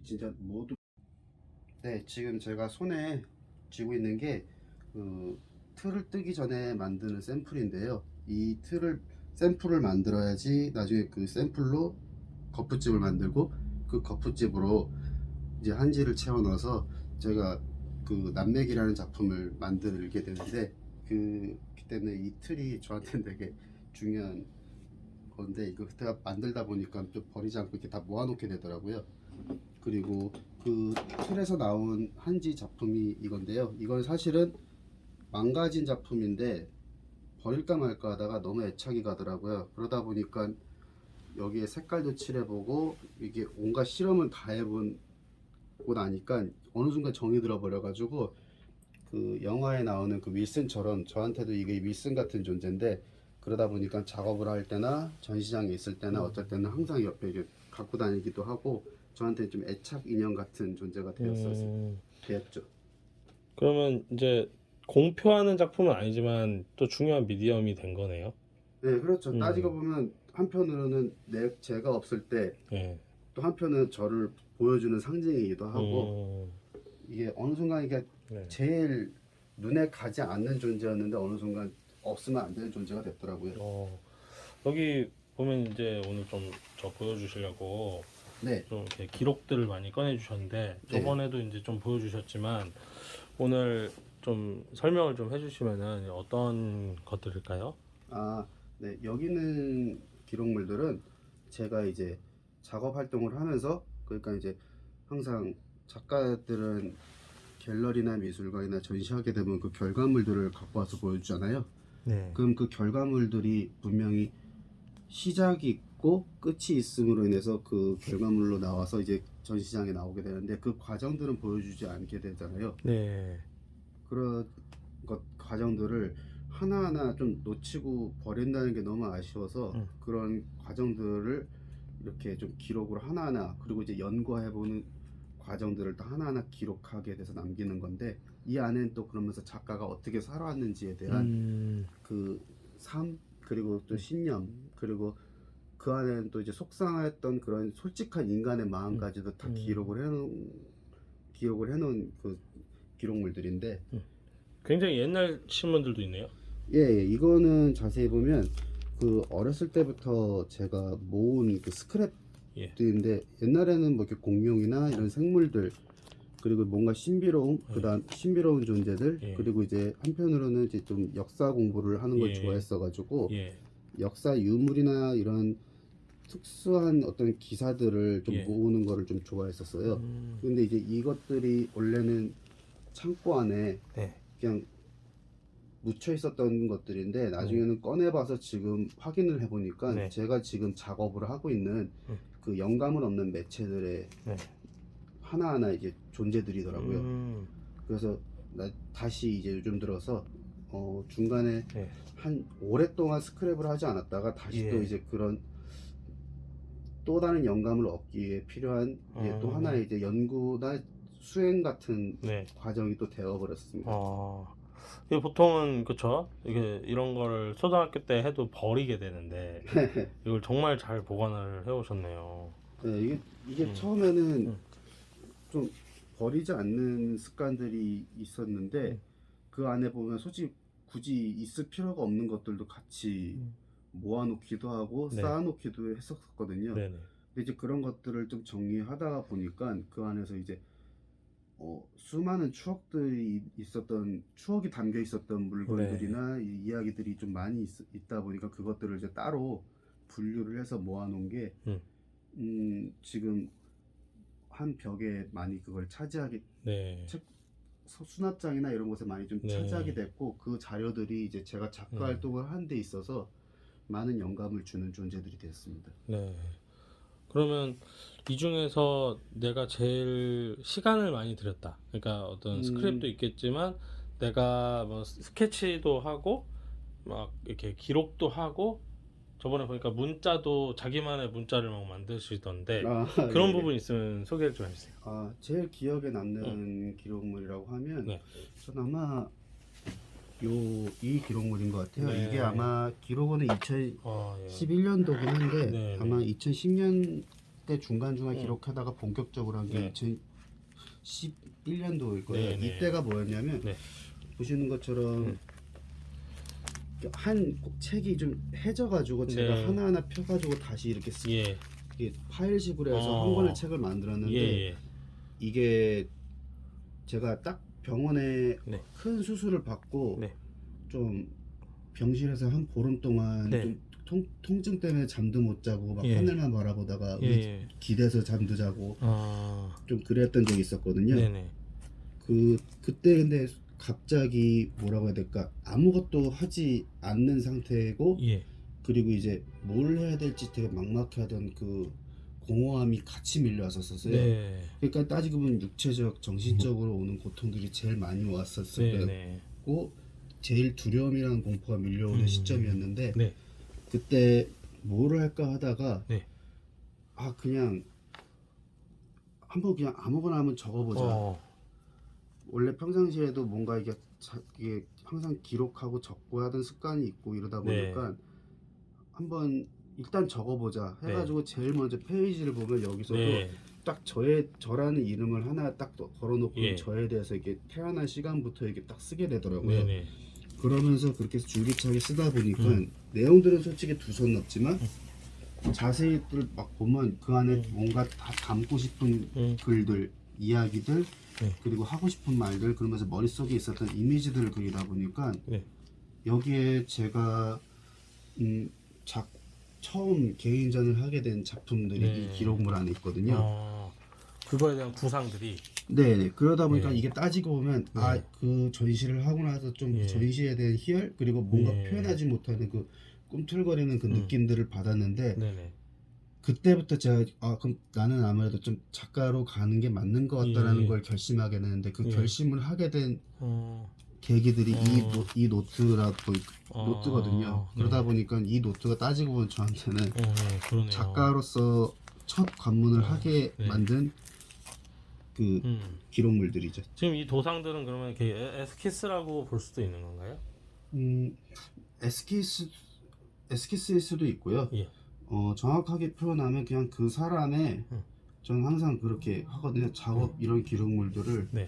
진짜 모두. 네, 지금 제가 손에 쥐고 있는 게 틀을 뜨기 전에 만드는 샘플인데요. 이 샘플을 만들어야지 나중에 그 샘플로 거푸집을 만들고 그 거푸집으로 이제 한지를 채워 넣어서 제가 그 남맥이라는 작품을 만들게 되는데, 그렇기 때문에 이 틀이 저한테는 되게 중요한 건데, 이거 제가 만들다 보니까 좀 버리지 않고 이렇게 다 모아놓게 되더라고요. 그리고 그 틀에서 나온 한지 작품이 이건데요. 이건 사실은 망가진 작품인데 버릴까 말까 하다가 너무 애착이 가더라고요. 그러다 보니까 여기에 색깔도 칠해보고 이게 온갖 실험을 다 해보고 나니까 어느 순간 정이 들어버려가지고, 그 영화에 나오는 그 윌슨처럼 저한테도 이게 윌슨 같은 존재인데, 그러다 보니까 작업을 할 때나 전시장에 있을 때나 어쩔 때는 항상 옆에 이렇게 갖고 다니기도 하고, 저한테 좀 애착 인형 같은 존재가 되었죠. 그러면 이제 공표하는 작품은 아니지만 또 중요한 미디엄이 된 거네요. 네, 그렇죠. 따지고 보면 한편으로는 제가 없을 때 또 한편은 저를 보여주는 상징이기도 하고, 이게 어느 순간 이게 제일 눈에 가지 않는 존재였는데 어느 순간 없으면 안 되는 존재가 됐더라고요. 여기 보면 이제 오늘 좀 저 보여주시려고 네. 좀 이렇게 기록들을 많이 꺼내 주셨는데, 저번에도 이제 좀 보여주셨지만 오늘 좀 설명을 좀 해주시면은 어떤 것들일까요? 네. 여기는 기록물들은 제가 이제 작업 활동을 하면서, 그러니까 이제 항상 작가들은 갤러리나 미술관이나 전시하게 되면 그 결과물들을 갖고 와서 보여주잖아요. 그럼 그 결과물들이 분명히 시작이 있고 끝이 있음으로 인해서 그 결과물로 나와서 이제 전시장에 나오게 되는데, 그 과정들은 보여주지 않게 되잖아요. 그런 과정들을 하나하나 좀 놓치고 버린다는 게 너무 아쉬워서 그런 과정들을 이렇게 좀 기록으로 하나하나, 그리고 이제 연구해보는 과정들을 또 하나하나 기록하게 돼서 남기는 건데, 이 안엔 또 그러면서 작가가 어떻게 살아왔는지에 대한 그 삶, 그리고 또 신념, 그리고 그 안에는 또 이제 속상했던 그런 솔직한 인간의 마음까지도 다 기록을 해놓은 그 기록물들인데, 굉장히 옛날 신문들도 있네요. 예, 이거는 자세히 보면 그 어렸을 때부터 제가 모은 그 스크랩들인데, 옛날에는 뭐 이렇게 공룡이나 이런 생물들, 그리고 뭔가 신비로움, 그다음 신비로운 존재들, 그리고 이제 한편으로는 이제 좀 역사 공부를 하는 걸 좋아했어가지고 역사 유물이나 이런 특수한 어떤 기사들을 좀 모으는 거를 좀 좋아했었어요. 근데 이제 이것들이 원래는 창고 안에 그냥 묻혀 있었던 것들인데, 나중에는 꺼내봐서 지금 확인을 해보니까 제가 지금 작업을 하고 있는 그 영감을 얻는 매체들의 하나하나 이제 존재들이더라고요. 그래서 다시 이제 요즘 들어서 중간에 한 오랫동안 스크랩을 하지 않았다가 다시 또 이제 그런 또 다른 영감을 얻기에 필요한 이제 또 하나의 이제 연구나 수행 같은 과정이 또 되어버렸습니다. 이게 보통은 그쵸? 이게 이런 걸 초등학교 때 해도 버리게 되는데 이걸 정말 잘 보관을 해오셨네요. 네, 이게 처음에는 좀 버리지 않는 습관들이 있었는데, 그 안에 보면 솔직히 굳이 있을 필요가 없는 것들도 같이 모아놓기도 하고 쌓아놓기도 했었거든요. 근데 이제 그런 것들을 좀 정리하다 보니까 그 안에서 이제 수많은 추억이 담겨 있었던 물건들이나 이야기들이 좀 많이 있다 보니까 그것들을 이제 따로 분류를 해서 모아놓은 게 지금 한 벽에 많이 그걸 차지하게 책 수납장이나 이런 곳에 많이 좀 차지하게 됐고, 그 자료들이 이제 제가 작가 활동을 하는 데 있어서 많은 영감을 주는 존재들이 됐습니다. 그러면 이 중에서 내가 제일 시간을 많이 들였다, 그러니까 어떤 스크립도 있겠지만 내가 뭐 스케치도 하고 막 이렇게 기록도 하고, 저번에 보니까 문자도 자기만의 문자를 막 만드시던데 그런 부분 있으면 소개를 좀 해주세요. 제일 기억에 남는 기록물이라고 하면 전 아마 이 기록물인 것 같아요. 이게 아마 기록원은 2011년도긴 한데 아마 2010년대 때 중간중간 기록하다가 본격적으로 한 게 네. 2011년도일 거예요. 네, 네. 이때가 뭐였냐면 네. 보시는 것처럼 한 책이 좀 해져가지고 제가 네. 하나하나 펴가지고 다시 이렇게 예. 이게 파일식으로 해서 한 권의 책을 만들었는데 예. 이게 제가 딱 병원에 네. 큰 수술을 받고 네. 좀 병실에서 한 보름 동안 네. 좀 통증 때문에 잠도 못 자고 막 예. 하늘만 바라보다가 예. 기대서 잠도 자고 아. 좀 그랬던 적이 있었거든요. 네네. 그때 근데 갑자기 뭐라고 해야 될까, 아무것도 하지 않는 상태고 예. 그리고 이제 뭘 해야 될지 되게 막막하던 그 공허함이 같이 밀려왔었어요. 네. 그러니까 따지고 보면 육체적, 정신적으로 오는 고통들이 제일 많이 왔었을 네. 때고 제일 두려움이라는 공포가 밀려오는 시점이었는데 네. 그때 뭐를 할까 하다가 네. 아 그냥 한번 그냥 아무거나 한번 적어보자. 원래 평상시에도 뭔가 이게 항상 기록하고 적고 하던 습관이 있고 이러다 보니까 네. 한번 일단 적어보자 해가지고 제일 먼저 페이지를 보면 여기서도 네. 딱 저라는 이름을 하나 딱 걸어놓고 예. 저에 대해서 이렇게 태어난 시간부터 이렇게 딱 쓰게 되더라고요. 네네. 그러면서 그렇게 줄기차게 쓰다 보니까 내용들은 솔직히 두 손 넘지만 자세히들 막 보면 그 안에 뭔가 다 담고 싶은 글들, 이야기들, 네. 그리고 하고 싶은 말들, 그러면서 머릿속에 있었던 이미지들을 그리다 보니까 네. 여기에 제가 처음 개인전을 하게 된 작품들이 네. 이 기록물 안에 있거든요. 그거에 대한 구상들이. 네, 그러다 보니까 네. 이게 따지고 보면 네. 그 전시를 하고 나서 좀 예. 전시에 대한 희열, 그리고 뭔가 예. 표현하지 못하는 그 꿈틀거리는 그 느낌들을 받았는데 네네. 그때부터 제가 그럼 나는 아무래도 좀 작가로 가는 게 맞는 것 같다라는 예. 걸 결심하게 되는데 그 예. 결심을 하게 된 어. 계기들이 이 노트거든요. 그러다 네. 보니까 이 노트가 따지고 보면 저한테는 네, 그러네요. 작가로서 첫 관문을 하게 네. 만든 그 기록물들이죠. 지금 이 도상들은 그러면 이렇게 에스키스라고 볼 수도 있는 건가요? 에스키스일 수도 있고요. 예. 정확하게 표현하면 그냥 그 사람의 저는 항상 그렇게 하거든요. 작업 이런 기록물들을 네.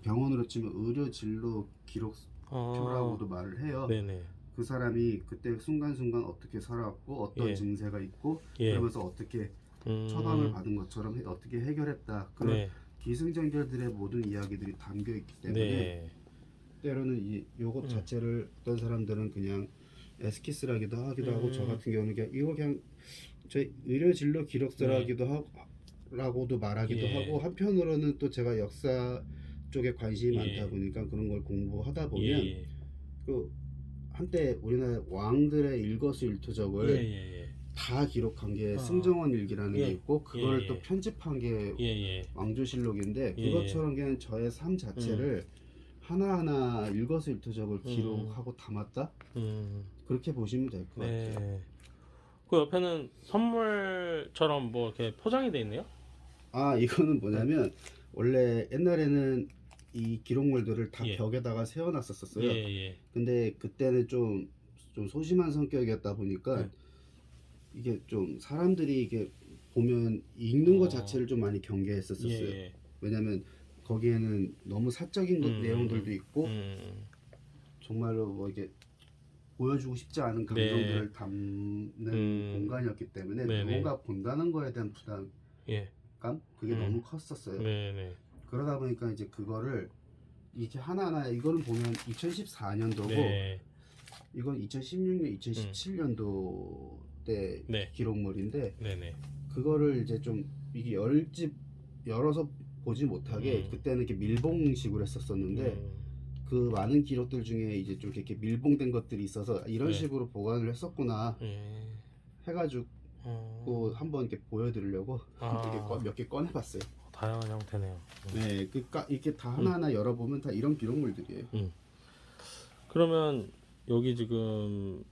병원으로 치면 의료 진로 기록표라고도 말을 해요. 네네. 그 사람이 그때 순간순간 어떻게 살아왔고 어떤 예. 증세가 있고 예. 그러면서 어떻게 처방을 받은 것처럼 어떻게 해결했다. 그런 네. 기승전결들의 모든 이야기들이 담겨 있기 때문에 네. 때로는 요것 자체를 어떤 사람들은 그냥 에스키스라기도 하기도 하고 저 같은 경우는 그냥 이거 그냥 저희 의료 진로 기록서라기도 하고 라고도 말하기도 예. 하고 한편으로는 또 제가 역사 쪽에 관심이 예. 많다 보니까 그런 걸 공부하다 보면 예. 그 한때 우리나라 왕들의 일거수일투족을 예. 다 기록한 게 승정원 일기라는 예. 게 있고 그걸 예. 또 편집한 게 예. 왕조실록인데 예. 그것처럼 그냥 저의 삶 자체를 하나하나 일거수일투족을 기록하고 담았다? 그렇게 보시면 될 것 같아요. 네. 그 옆에는 선물처럼 뭐 이렇게 포장이 돼 있네요? 이거는 뭐냐면 원래 옛날에는 이 기록물들을 다 예. 벽에다가 세워놨었어요. 예. 근데 그때는 좀 소심한 성격이었다 보니까 이게 좀 사람들이 이게 보면 읽는 것 자체를 좀 많이 경계했었어요. 예. 왜냐면 거기에는 너무 사적인 내용들도 있고 정말로 뭐 이게 보여주고 싶지 않은 감정들을 담는 공간이었기 때문에 네네. 누군가 본다는 거에 대한 부담감 예. 그게 너무 컸었어요. 네네. 그러다 보니까 이제 그거를 이렇게 하나하나 이거는 보면 2014년도고 네. 이건 2016년, 2017년도 때 네. 기록물인데 네네. 그거를 이제 좀 이게 열어서 보지 못하게 그때는 이렇게 밀봉식으로 했었었는데 그 많은 기록들 중에 이제 좀 이렇게 밀봉된 것들이 있어서 이런 네. 식으로 보관을 했었구나 해가지고 한번 이렇게 보여드리려고 이렇게 몇 개 꺼내봤어요. 다양한 형태네요. 네, 그러니까 이렇게 다 하나하나 열어보면 다 이런 기록물들이에요. 그러면 여기 지금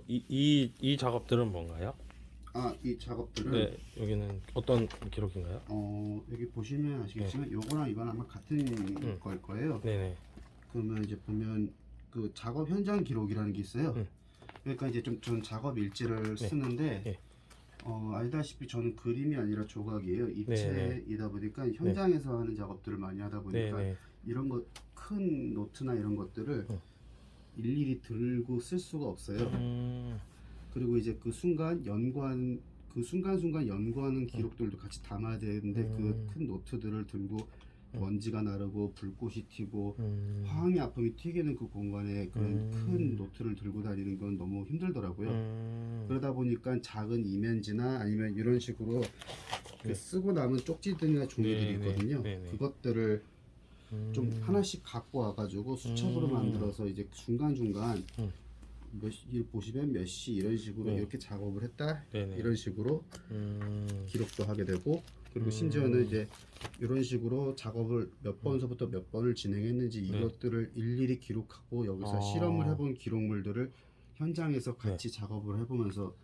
이 작업들은 뭔가요? 이 작업들은 네, 여기는 어떤 기록인가요? 여기 보시면 아시겠지만 요거랑 이건 아마 같은 걸 거예요. 네네. 그러면 이제 보면 그 작업 현장 기록이라는 게 있어요. 그러니까 이제 전 작업 일지를 쓰는데 알다시피 저는 그림이 아니라 조각이에요. 입체이다 보니까 현장에서 하는 작업들을 많이 하다 보니까 네네. 이런 거 큰 노트나 이런 것들을 일일이 들고 쓸 수가 없어요. 그리고 이제 그 순간순간 연구하는 기록들도 같이 담아야 되는데 그 큰 노트들을 들고 먼지가 나르고 불꽃이 튀고 화학의 아픔이 튀기는 그 공간에 그런 큰 노트를 들고 다니는 건 너무 힘들더라고요. 그러다 보니까 작은 이면지나 아니면 이런 식으로 그 쓰고 남은 쪽지들이나 종이들이 네네. 있거든요. 네네. 그것들을 좀 하나씩 갖고 와가지고 수첩으로 만들어서 이제 중간중간 일 보시면 몇 시 이런 식으로 네. 이렇게 작업을 했다 네네. 이런 식으로 기록도 하게 되고 그리고 심지어는 이제 이런 식으로 작업을 몇 번서부터 몇 번을 진행했는지 이것들을 일일이 기록하고 여기서 실험을 해본 기록물들을 현장에서 같이 작업을 해보면서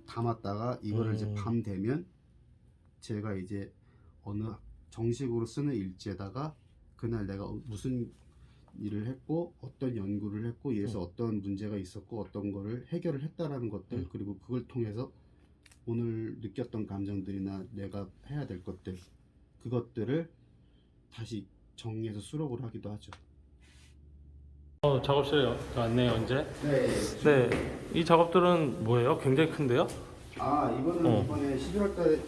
담았다가 이거를 이제 밤 되면 제가 이제 어느 정식으로 쓰는 일지에다가 그날 내가 무슨 일을 했고 어떤 연구를 했고 이래서 어떤 문제가 있었고 어떤 거를 해결을 했다라는 것들 그리고 그걸 통해서 오늘 느꼈던 감정들이나 내가 해야 될 것들 그것들을 다시 정리해서 수록을 하기도 하죠. 작업실에 왔네요, 이제. 네. 네. 이 작업들은 뭐예요? 굉장히 큰데요? 이거는 이번에 11월 달에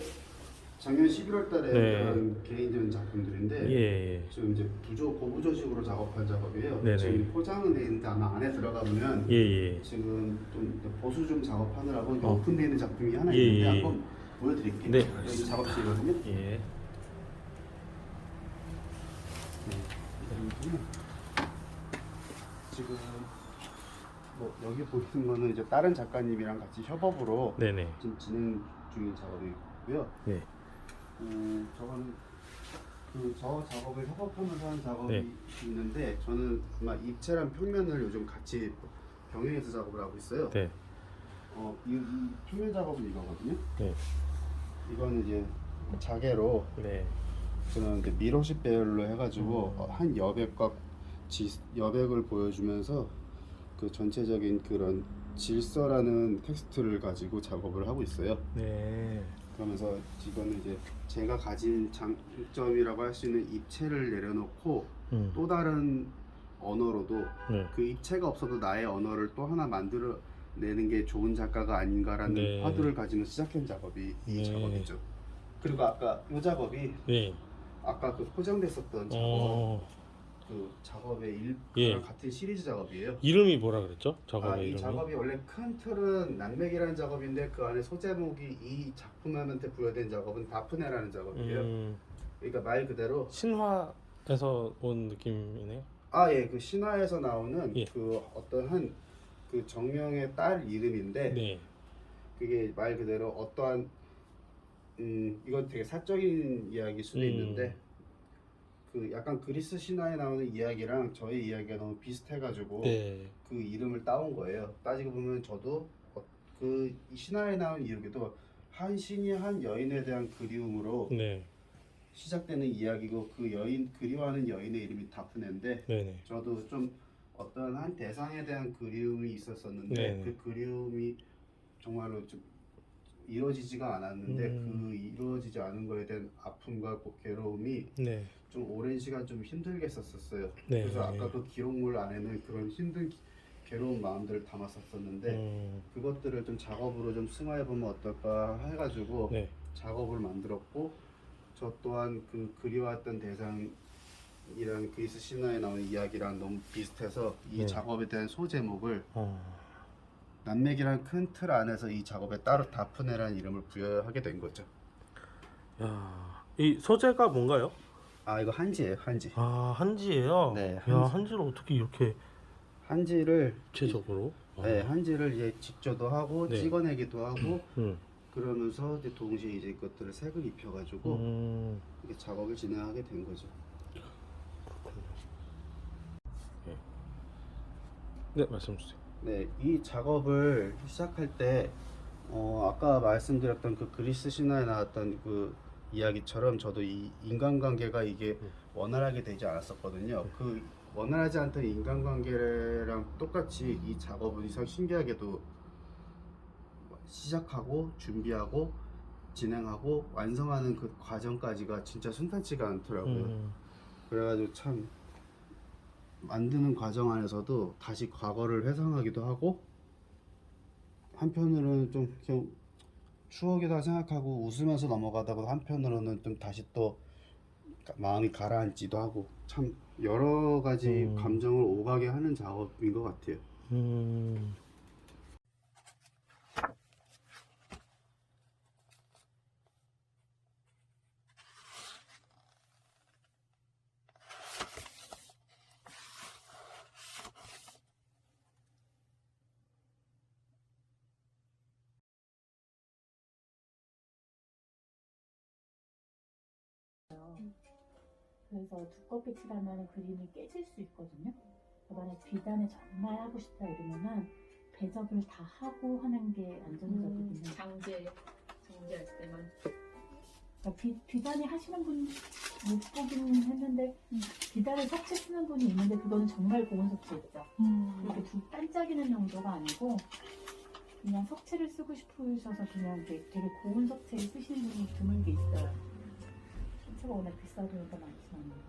작년 11월 달에 네. 한 개인전 작품들인데 예. 지금 이제 고부조식으로 작업한 작업이에요. 네네. 지금 포장은 돼 있는데 아마 안에 들어가 보면 예. 지금 좀 보수 좀 작업하느라고 어. 오픈되어 있는 작품이 하나 예, 있는데 예. 한번 보여드릴게요. 네. 여기 작업실이거든요. 예. 지금 뭐 여기 보이는 거는 이제 다른 작가님이랑 같이 협업으로 네네. 지금 진행 중인 작업이고요. 네. 저거는 저 작업을 협업하면서 하는 작업이 네. 있는데 저는 아마 입체랑 평면을 요즘 같이 병행해서 작업을 하고 있어요. 네. 이 표면 작업은 이거거든요. 네. 이거는 이제 자개로 네. 저는 이제 미러시 배열로 해가지고 한 여백과 여백을 보여주면서 그 전체적인 그런 질서라는 텍스트를 가지고 작업을 하고 있어요. 네. 그러면서 이거는 이제 제가 가진 장점이라고 할 수 있는 입체를 내려놓고 또 다른 언어로도 네. 그 입체가 없어도 나의 언어를 또 하나 만들어 내는 게 좋은 작가가 아닌가라는 네. 화두를 가지고 시작한 작업이 이 네. 작업이죠. 그리고 아까 이 작업이 네. 아까 그 포장됐었던 그 작업의 일과랑 예. 같은 시리즈 작업이에요. 이름이 뭐라 그랬죠? 작업의 이 이름이? 작업이 원래 큰 틀은 난맥이라는 작업인데 그 안에 소제목이 이 작품한테 부여된 작업은 다프네라는 작업이에요. 그러니까 말 그대로 신화에서 온 느낌이네요. 예, 그 신화에서 나오는 예. 그 어떤 한 그 정령의 딸 이름인데 네. 그게 말 그대로 어떠한 이건 되게 사적인 이야기일 수도 있는데 그 약간 그리스 신화에 나오는 이야기랑 저의 이야기가 너무 비슷해가지고 네. 그 이름을 따온 거예요. 따지고 보면 저도 그 신화에 나오는 이야기도 한 신이 한 여인에 대한 그리움으로 네. 시작되는 이야기고 그 여인 그리워하는 여인의 이름이 다프네인데 네네. 저도 좀 어떤 한 대상에 대한 그리움이 있었었는데 네네. 그 그리움이 정말로 좀 이루어지지가 않았는데 그 이루어지지 않은 거에 대한 아픔과 괴로움이 네. 좀 오랜 시간 좀 힘들게 썼었어요. 네. 그래서 아까도 기록물 안에는 그런 힘든 괴로운 마음들을 담았었었는데 그것들을 좀 작업으로 좀 승화해 보면 어떨까 해가지고 네. 작업을 만들었고 저 또한 그 그리워했던 대상이라는 그리스 신화에 나오는 이야기랑 너무 비슷해서 이 네. 작업에 대한 소제목을 난맥이라는 큰 틀 안에서 이 작업에 따로 다프네라는 이름을 부여하게 된 거죠. 야, 이 소재가 뭔가요? 이거 한지예요, 한지. 한지예요? 네, 야, 한지. 한지를 어떻게 이렇게 한지를 구체적으로? 네, 한지를 이제 직조도 하고 네. 찍어내기도 하고 음. 그러면서 이제 동시에 이제 그것들을 색을 입혀가지고 이렇게 작업을 진행하게 된 거죠. 네, 말씀 주세요. 네, 이 작업을 시작할 때 아까 말씀드렸던 그 그리스 신화에 나왔던 그 이야기처럼 저도 이 인간관계가 이게 원활하게 되지 않았었거든요. 그 원활하지 않던 인간관계랑 똑같이 이 작업은 이상 신기하게도 시작하고 준비하고 진행하고 완성하는 그 과정까지가 진짜 순탄치가 않더라고요. 그래가지고 참 만드는 과정 안에서도 다시 과거를 회상하기도 하고 한편으로는 좀 그냥 추억이다 생각하고 웃으면서 넘어가다가 한편으로는 좀 다시 또 마음이 가라앉지도 하고 참 여러 가지 감정을 오가게 하는 작업인 것 같아요. 그래서 두껍게 칠하면 그림이 깨질 수 있거든요. 만약 비단을 정말 하고 싶다 이러면은 배접을 다 하고 하는 게 안전하거든요. 장제할 때만. 그러니까 비단이 하시는 분 못 보기는 했는데 비단을 석채 쓰는 분이 있는데 그거는 정말 고운 석채 있죠. 그렇게 반짝이는 정도가 아니고 그냥 석채를 쓰고 싶으셔서 그냥 되게 고운 석채를 쓰시는 분이 드물게 있어요. 석채가 워낙 비싸 보니까 많지 않아요.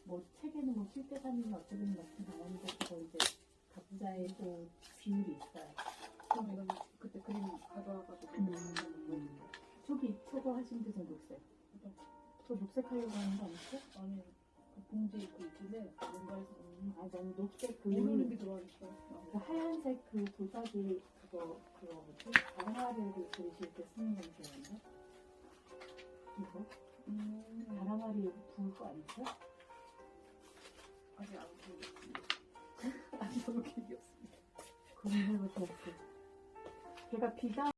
뭐 책에는 뭐 실대사님 어쩌면 같은 나오는데 그거 이제 각자의 또 비율이 있어요. 그럼 이건 그때 그림 가져와가지고. 초보 하신 데서 녹색. 저 녹색 하려고 하는 거 아니죠? 아니 그 봉지 그 이쪽에 뭔가에서 난 녹색 모르는 게 들어있어. 그 하얀색 그 도자기 그거 뭐지? 다랑아리를 그리실 때 쓰는 건데요. 이거? 다랑아리 부을 거 아니죠? 아직 안 보겠습니다. 아직 너무 기억이 없습니다. 그런 생각이 없어. 걔가 비단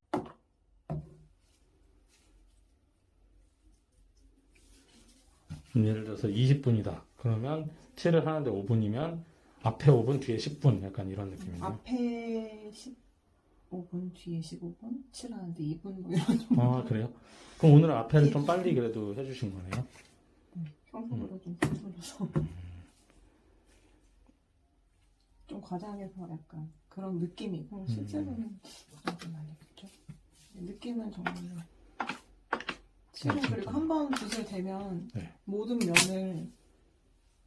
예를 들어서 20분이다. 그러면 칠을 하는데 5분이면 앞에 5분, 뒤에 10분 약간 이런 느낌이네요. 앞에 15분, 뒤에 15분, 칠하는데 2분 뭐 이런 정도. 아, 그래요? 그럼 오늘 앞에를 좀 빨리 그래도 해주신 거네요? 평소보다 좀 서툴러서 좀 과장해서 약간 그런 느낌이고 실제로는 좀 아니겠죠. 느낌은 정말 칠은 그리고 한 번 붓을 대면 네. 모든 면을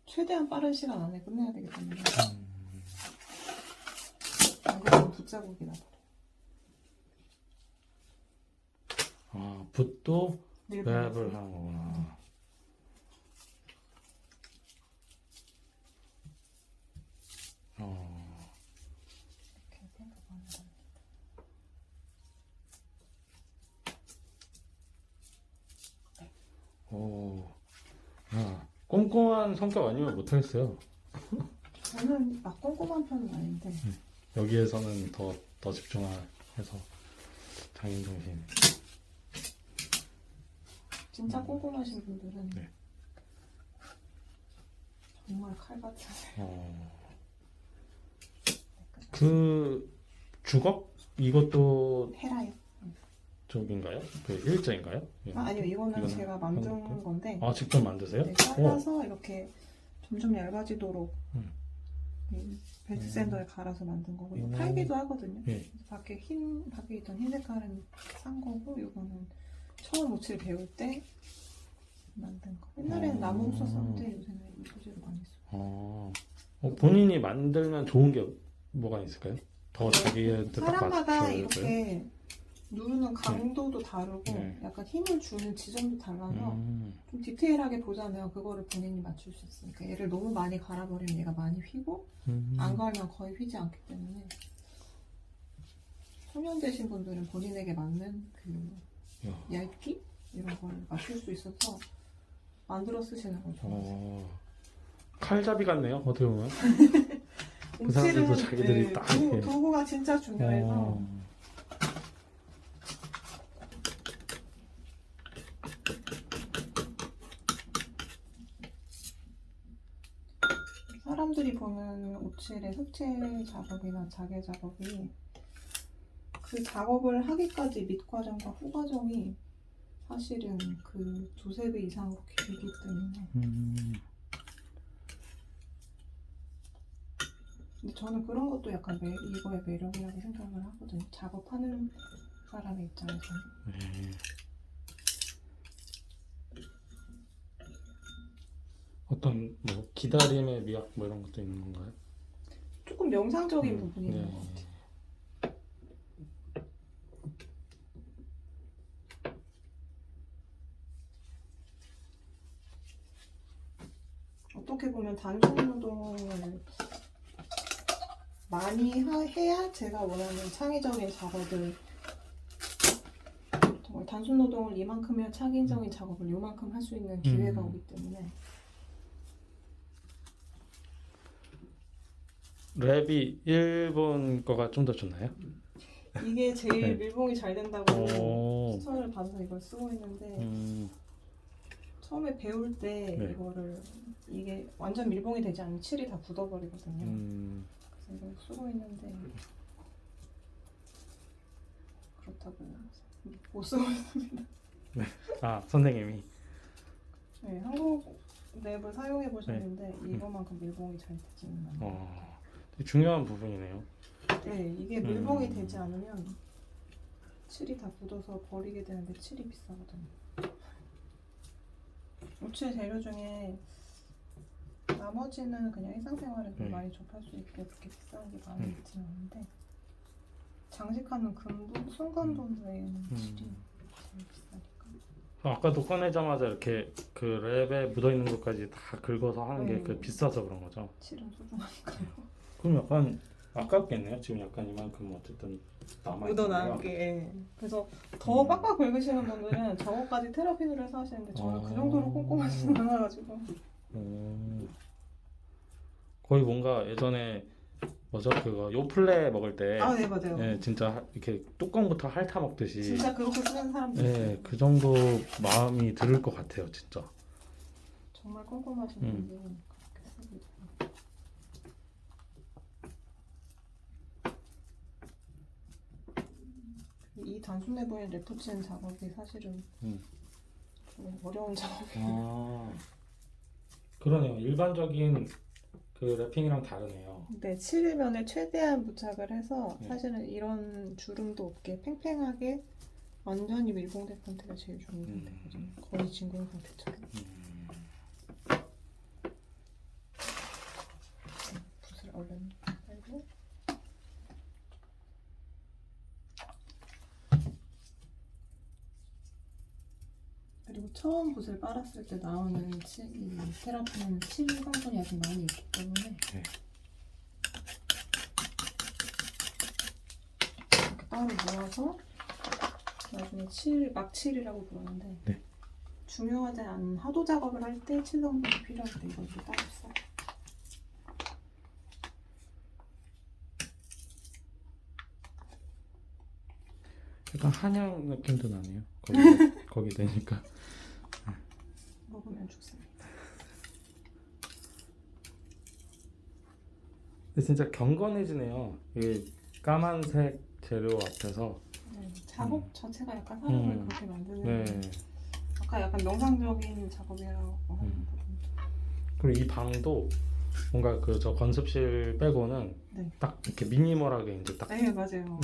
최대한 빠른 시간 안에 끝내야 되기 때문에 안 그러면 붓자국이 나버려. 아, 붓도 네, 랩을 하는 거구나. 이렇게 생각하는 겁니다. 오, 아, 꼼꼼한 성격 아니면 못하겠어요. 저는 막 꼼꼼한 편은 아닌데 여기에서는 더 집중해서 장인 정신. 진짜 꼼꼼하신 분들은 네. 정말 칼같은 그 주걱 이것도 헤라요. 저긴가요? 그 일자인가요? 아니요, 이거는 이거는 제가 만든 한국도? 건데 아, 직접 만드세요? 네, 잘라서 이렇게 점점 얇아지도록 음. 벨트샌더에 갈아서 만든 거고 이거 음. 팔기도 하거든요. 예. 밖에 있던 흰 색깔은 산 거고 이거는 처음 모칠 배울 때 만든 거. 옛날에는 나무 흡수 썼는데 요새는 이 소재로 많이 써요. 본인이 만들면 좋은 게 뭐가 있을까요? 더 자기한테 딱 사람마다 맞춰야 이렇게 누르는 강도도 다르고 네. 약간 힘을 주는 지점도 달라서 좀 디테일하게 보자면 그거를 본인이 맞출 수 있으니까 얘를 너무 많이 갈아버리면 얘가 많이 휘고 안 갈면 거의 휘지 않기 때문에 소년되신 분들은 본인에게 맞는 그 얇기? 이런 걸 맞출 수 있어서 만들어 쓰시는 거죠. 칼잡이 같네요, 어떻게 보면. 그 사람들도 자기들이 딱 이렇게. 도구가 진짜 중요해서 사람들이 보는 오칠의 흑채 작업이나 자개 작업이 그 작업을 하기까지 밑 과정과 후 과정이 사실은 그 두세 배 이상으로 길기 때문에 근데 저는 그런 것도 약간 이거의 매력이라고 생각을 하거든요. 작업하는 사람의 입장에서는. 어떤 뭐 기다림의 미학 뭐 이런 것도 있는 건가요? 조금 명상적인 부분이 있는 네. 것 같아요. 어떻게 보면 단순 노동을 많이 해야 제가 원하는 창의적인 작업을 정말 단순 노동을 이만큼 해야 창의적인 작업을 요만큼 할 수 있는 기회가 오기 때문에 랩이 일본 거가 좀 더 좋나요? 이게 제일 네. 밀봉이 잘 된다고 오. 추천을 받아서 이걸 쓰고 있는데 처음에 배울 때 네. 이거를 이게 완전 밀봉이 되지 않으면 칠이 다 굳어버리거든요. 그래서 이걸 쓰고 있는데 그렇다고 못 쓰고 있습니다. 아 선생님이 네, 한국 랩을 사용해 보셨는데 이거만큼 밀봉이 잘 되지는 않아요. 되게 중요한 부분이네요. 네, 이게 밀봉이 되지 않으면 칠이 다 굳어서 버리게 되는데 칠이 비싸거든요. 오칠 재료 중에 나머지는 그냥 일상생활에서 많이 접할 수 있게 그렇게 비싼 게 많이 있지는 않은데 장식하는 금도 순간돈 외에는 칠이 제일 비싸니까. 아까도 꺼내자마자 이렇게 그 랩에 묻어 있는 것까지 다 긁어서 하는 게 그 비싸서 그런 거죠. 칠은 소중하니까요. 그럼 약간 아깝겠네요. 지금 약간 이만큼 어쨌든 묻어나게. 그래서 더 빡빡 긁으시는 분들은 저거까지 테라핀으로 해서 하시는데 저는 그 정도로 꼼꼼하지는 않아가지고. 거의 뭔가 예전에 뭐죠 그거 요플레 먹을 때 아, 네, 맞아요. 네, 진짜 이렇게 뚜껑부터 핥아 먹듯이 진짜 그렇게 쓰는 사람들. 네, 그 정도 마음이 들을 것 같아요, 진짜. 정말 꼼꼼하신 분들은 그렇게 쓰고 있어요. 이 단순 내부인 레토친 작업이 사실은 좀 어려운 작업이에요. 그러네요. 일반적인 그 랩핑이랑 다르네요. 네, 칠면에 최대한 부착을 해서 사실은 이런 주름도 없게 팽팽하게 완전히 밀봉된 상태가 제일 좋은 상태거든요. 거의 진공 상태처럼. 붓을 얼른 빨고 그리고 처음 붓을 빨았을 때 나오는 이 테라핀은 칠 성분이 아주 많이 있기 때문에 이렇게 따로 모아서 나중에 막칠이라고 부르는데 중요하지 않은 하도 작업을 할 때 칠 성분이 필요할 때 이걸 또 따로 써요. 약간 한약 느낌도 나네요. 거기 되니까. 먹으면 좋습니다. 근데 진짜 경건해지네요. 이게 까만색 재료 앞에서. 네, 작업 자체가 약간 사람을 그렇게 만드는. 네. 아까 약간 명상적인 작업이라고 하는 부분. 그리고 이 방도 뭔가 그 저 건습실 빼고는 딱 이렇게 미니멀하게 이제 딱. 네, 맞아요.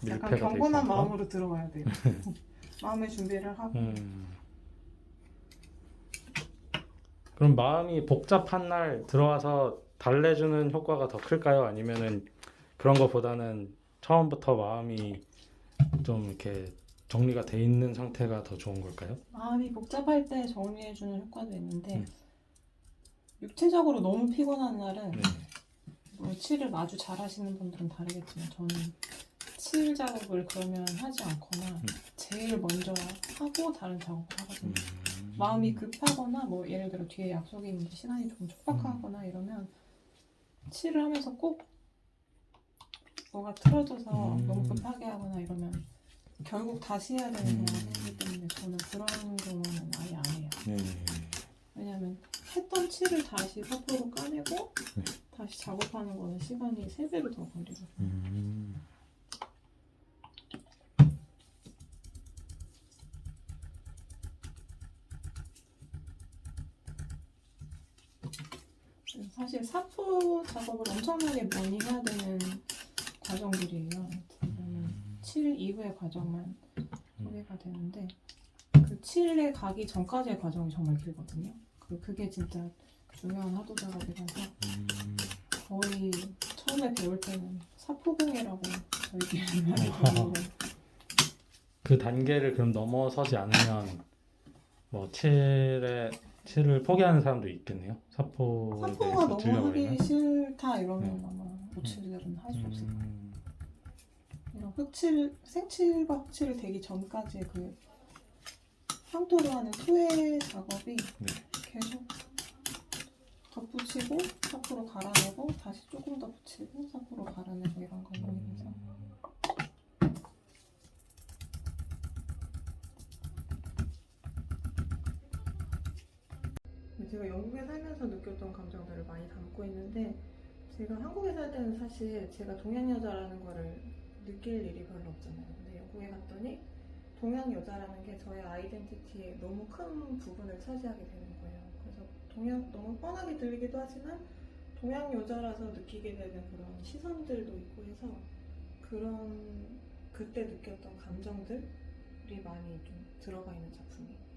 약간 밀폐가 돼 경건한 있어서. 마음으로 들어가야 돼요. 마음의 준비를 하고. 그럼 마음이 복잡한 날 들어와서 달래주는 효과가 더 클까요? 아니면은 그런 것보다는 처음부터 마음이 좀 이렇게 정리가 돼 있는 상태가 더 좋은 걸까요? 마음이 복잡할 때 정리해주는 효과도 있는데 육체적으로 너무 피곤한 날은 뭐 칠을 아주 잘하시는 분들은 다르겠지만 저는 칠 작업을 그러면 하지 않거나 제일 먼저 하고 다른 작업을 하거든요. 마음이 급하거나 뭐 예를 들어 뒤에 약속이 있는데 시간이 좀 촉박하거나 이러면 칠을 하면서 꼭 뭐가 틀어져서 너무 급하게 하거나 이러면 결국 다시 해야 되는 경우가 생기기 때문에 저는 그런 경우는 아예 안 해요. 왜냐하면 했던 칠 칠을 다시 사포로 까내고 다시 작업하는 거는 시간이 3배로 더 걸리거든요. 사실 사포 작업을 엄청나게 많이 해야 되는 과정들이에요. 칠 이후의 과정만 소개가 되는데 그 칠에 가기 전까지의 과정이 정말 길거든요. 그게 진짜 중요한 하도 작업이라서 거의 처음에 배울 때는 사포공예라고 저희끼리 많이 부르는데 그 단계를 그럼 넘어서지 않으면 뭐 칠을 포기하는 사람도 있겠네요. 사포에 사포가 대해서 너무 질려버리면. 하기 싫다 이러면 아마 오칠들은 할 수 없을 거예요. 이런 흑칠, 생칠과 흑칠을 되기 전까지 그 황토로 하는 투의 작업이 계속 덧붙이고 사포로 갈아내고 다시 조금 더 붙이고 사포로 갈아내고 이런 과정이라서 제가 영국에 살면서 느꼈던 감정들을 많이 담고 있는데 제가 한국에 살 때는 사실 제가 동양 여자라는 거를 느낄 일이 별로 없잖아요. 근데 영국에 갔더니 동양 여자라는 게 저의 아이덴티티의 너무 큰 부분을 차지하게 되는 거예요. 그래서 동양 너무 뻔하게 들리기도 하지만 동양 여자라서 느끼게 되는 그런 시선들도 있고 해서 그런 그때 느꼈던 감정들이 많이 좀 들어가 있는 작품이에요.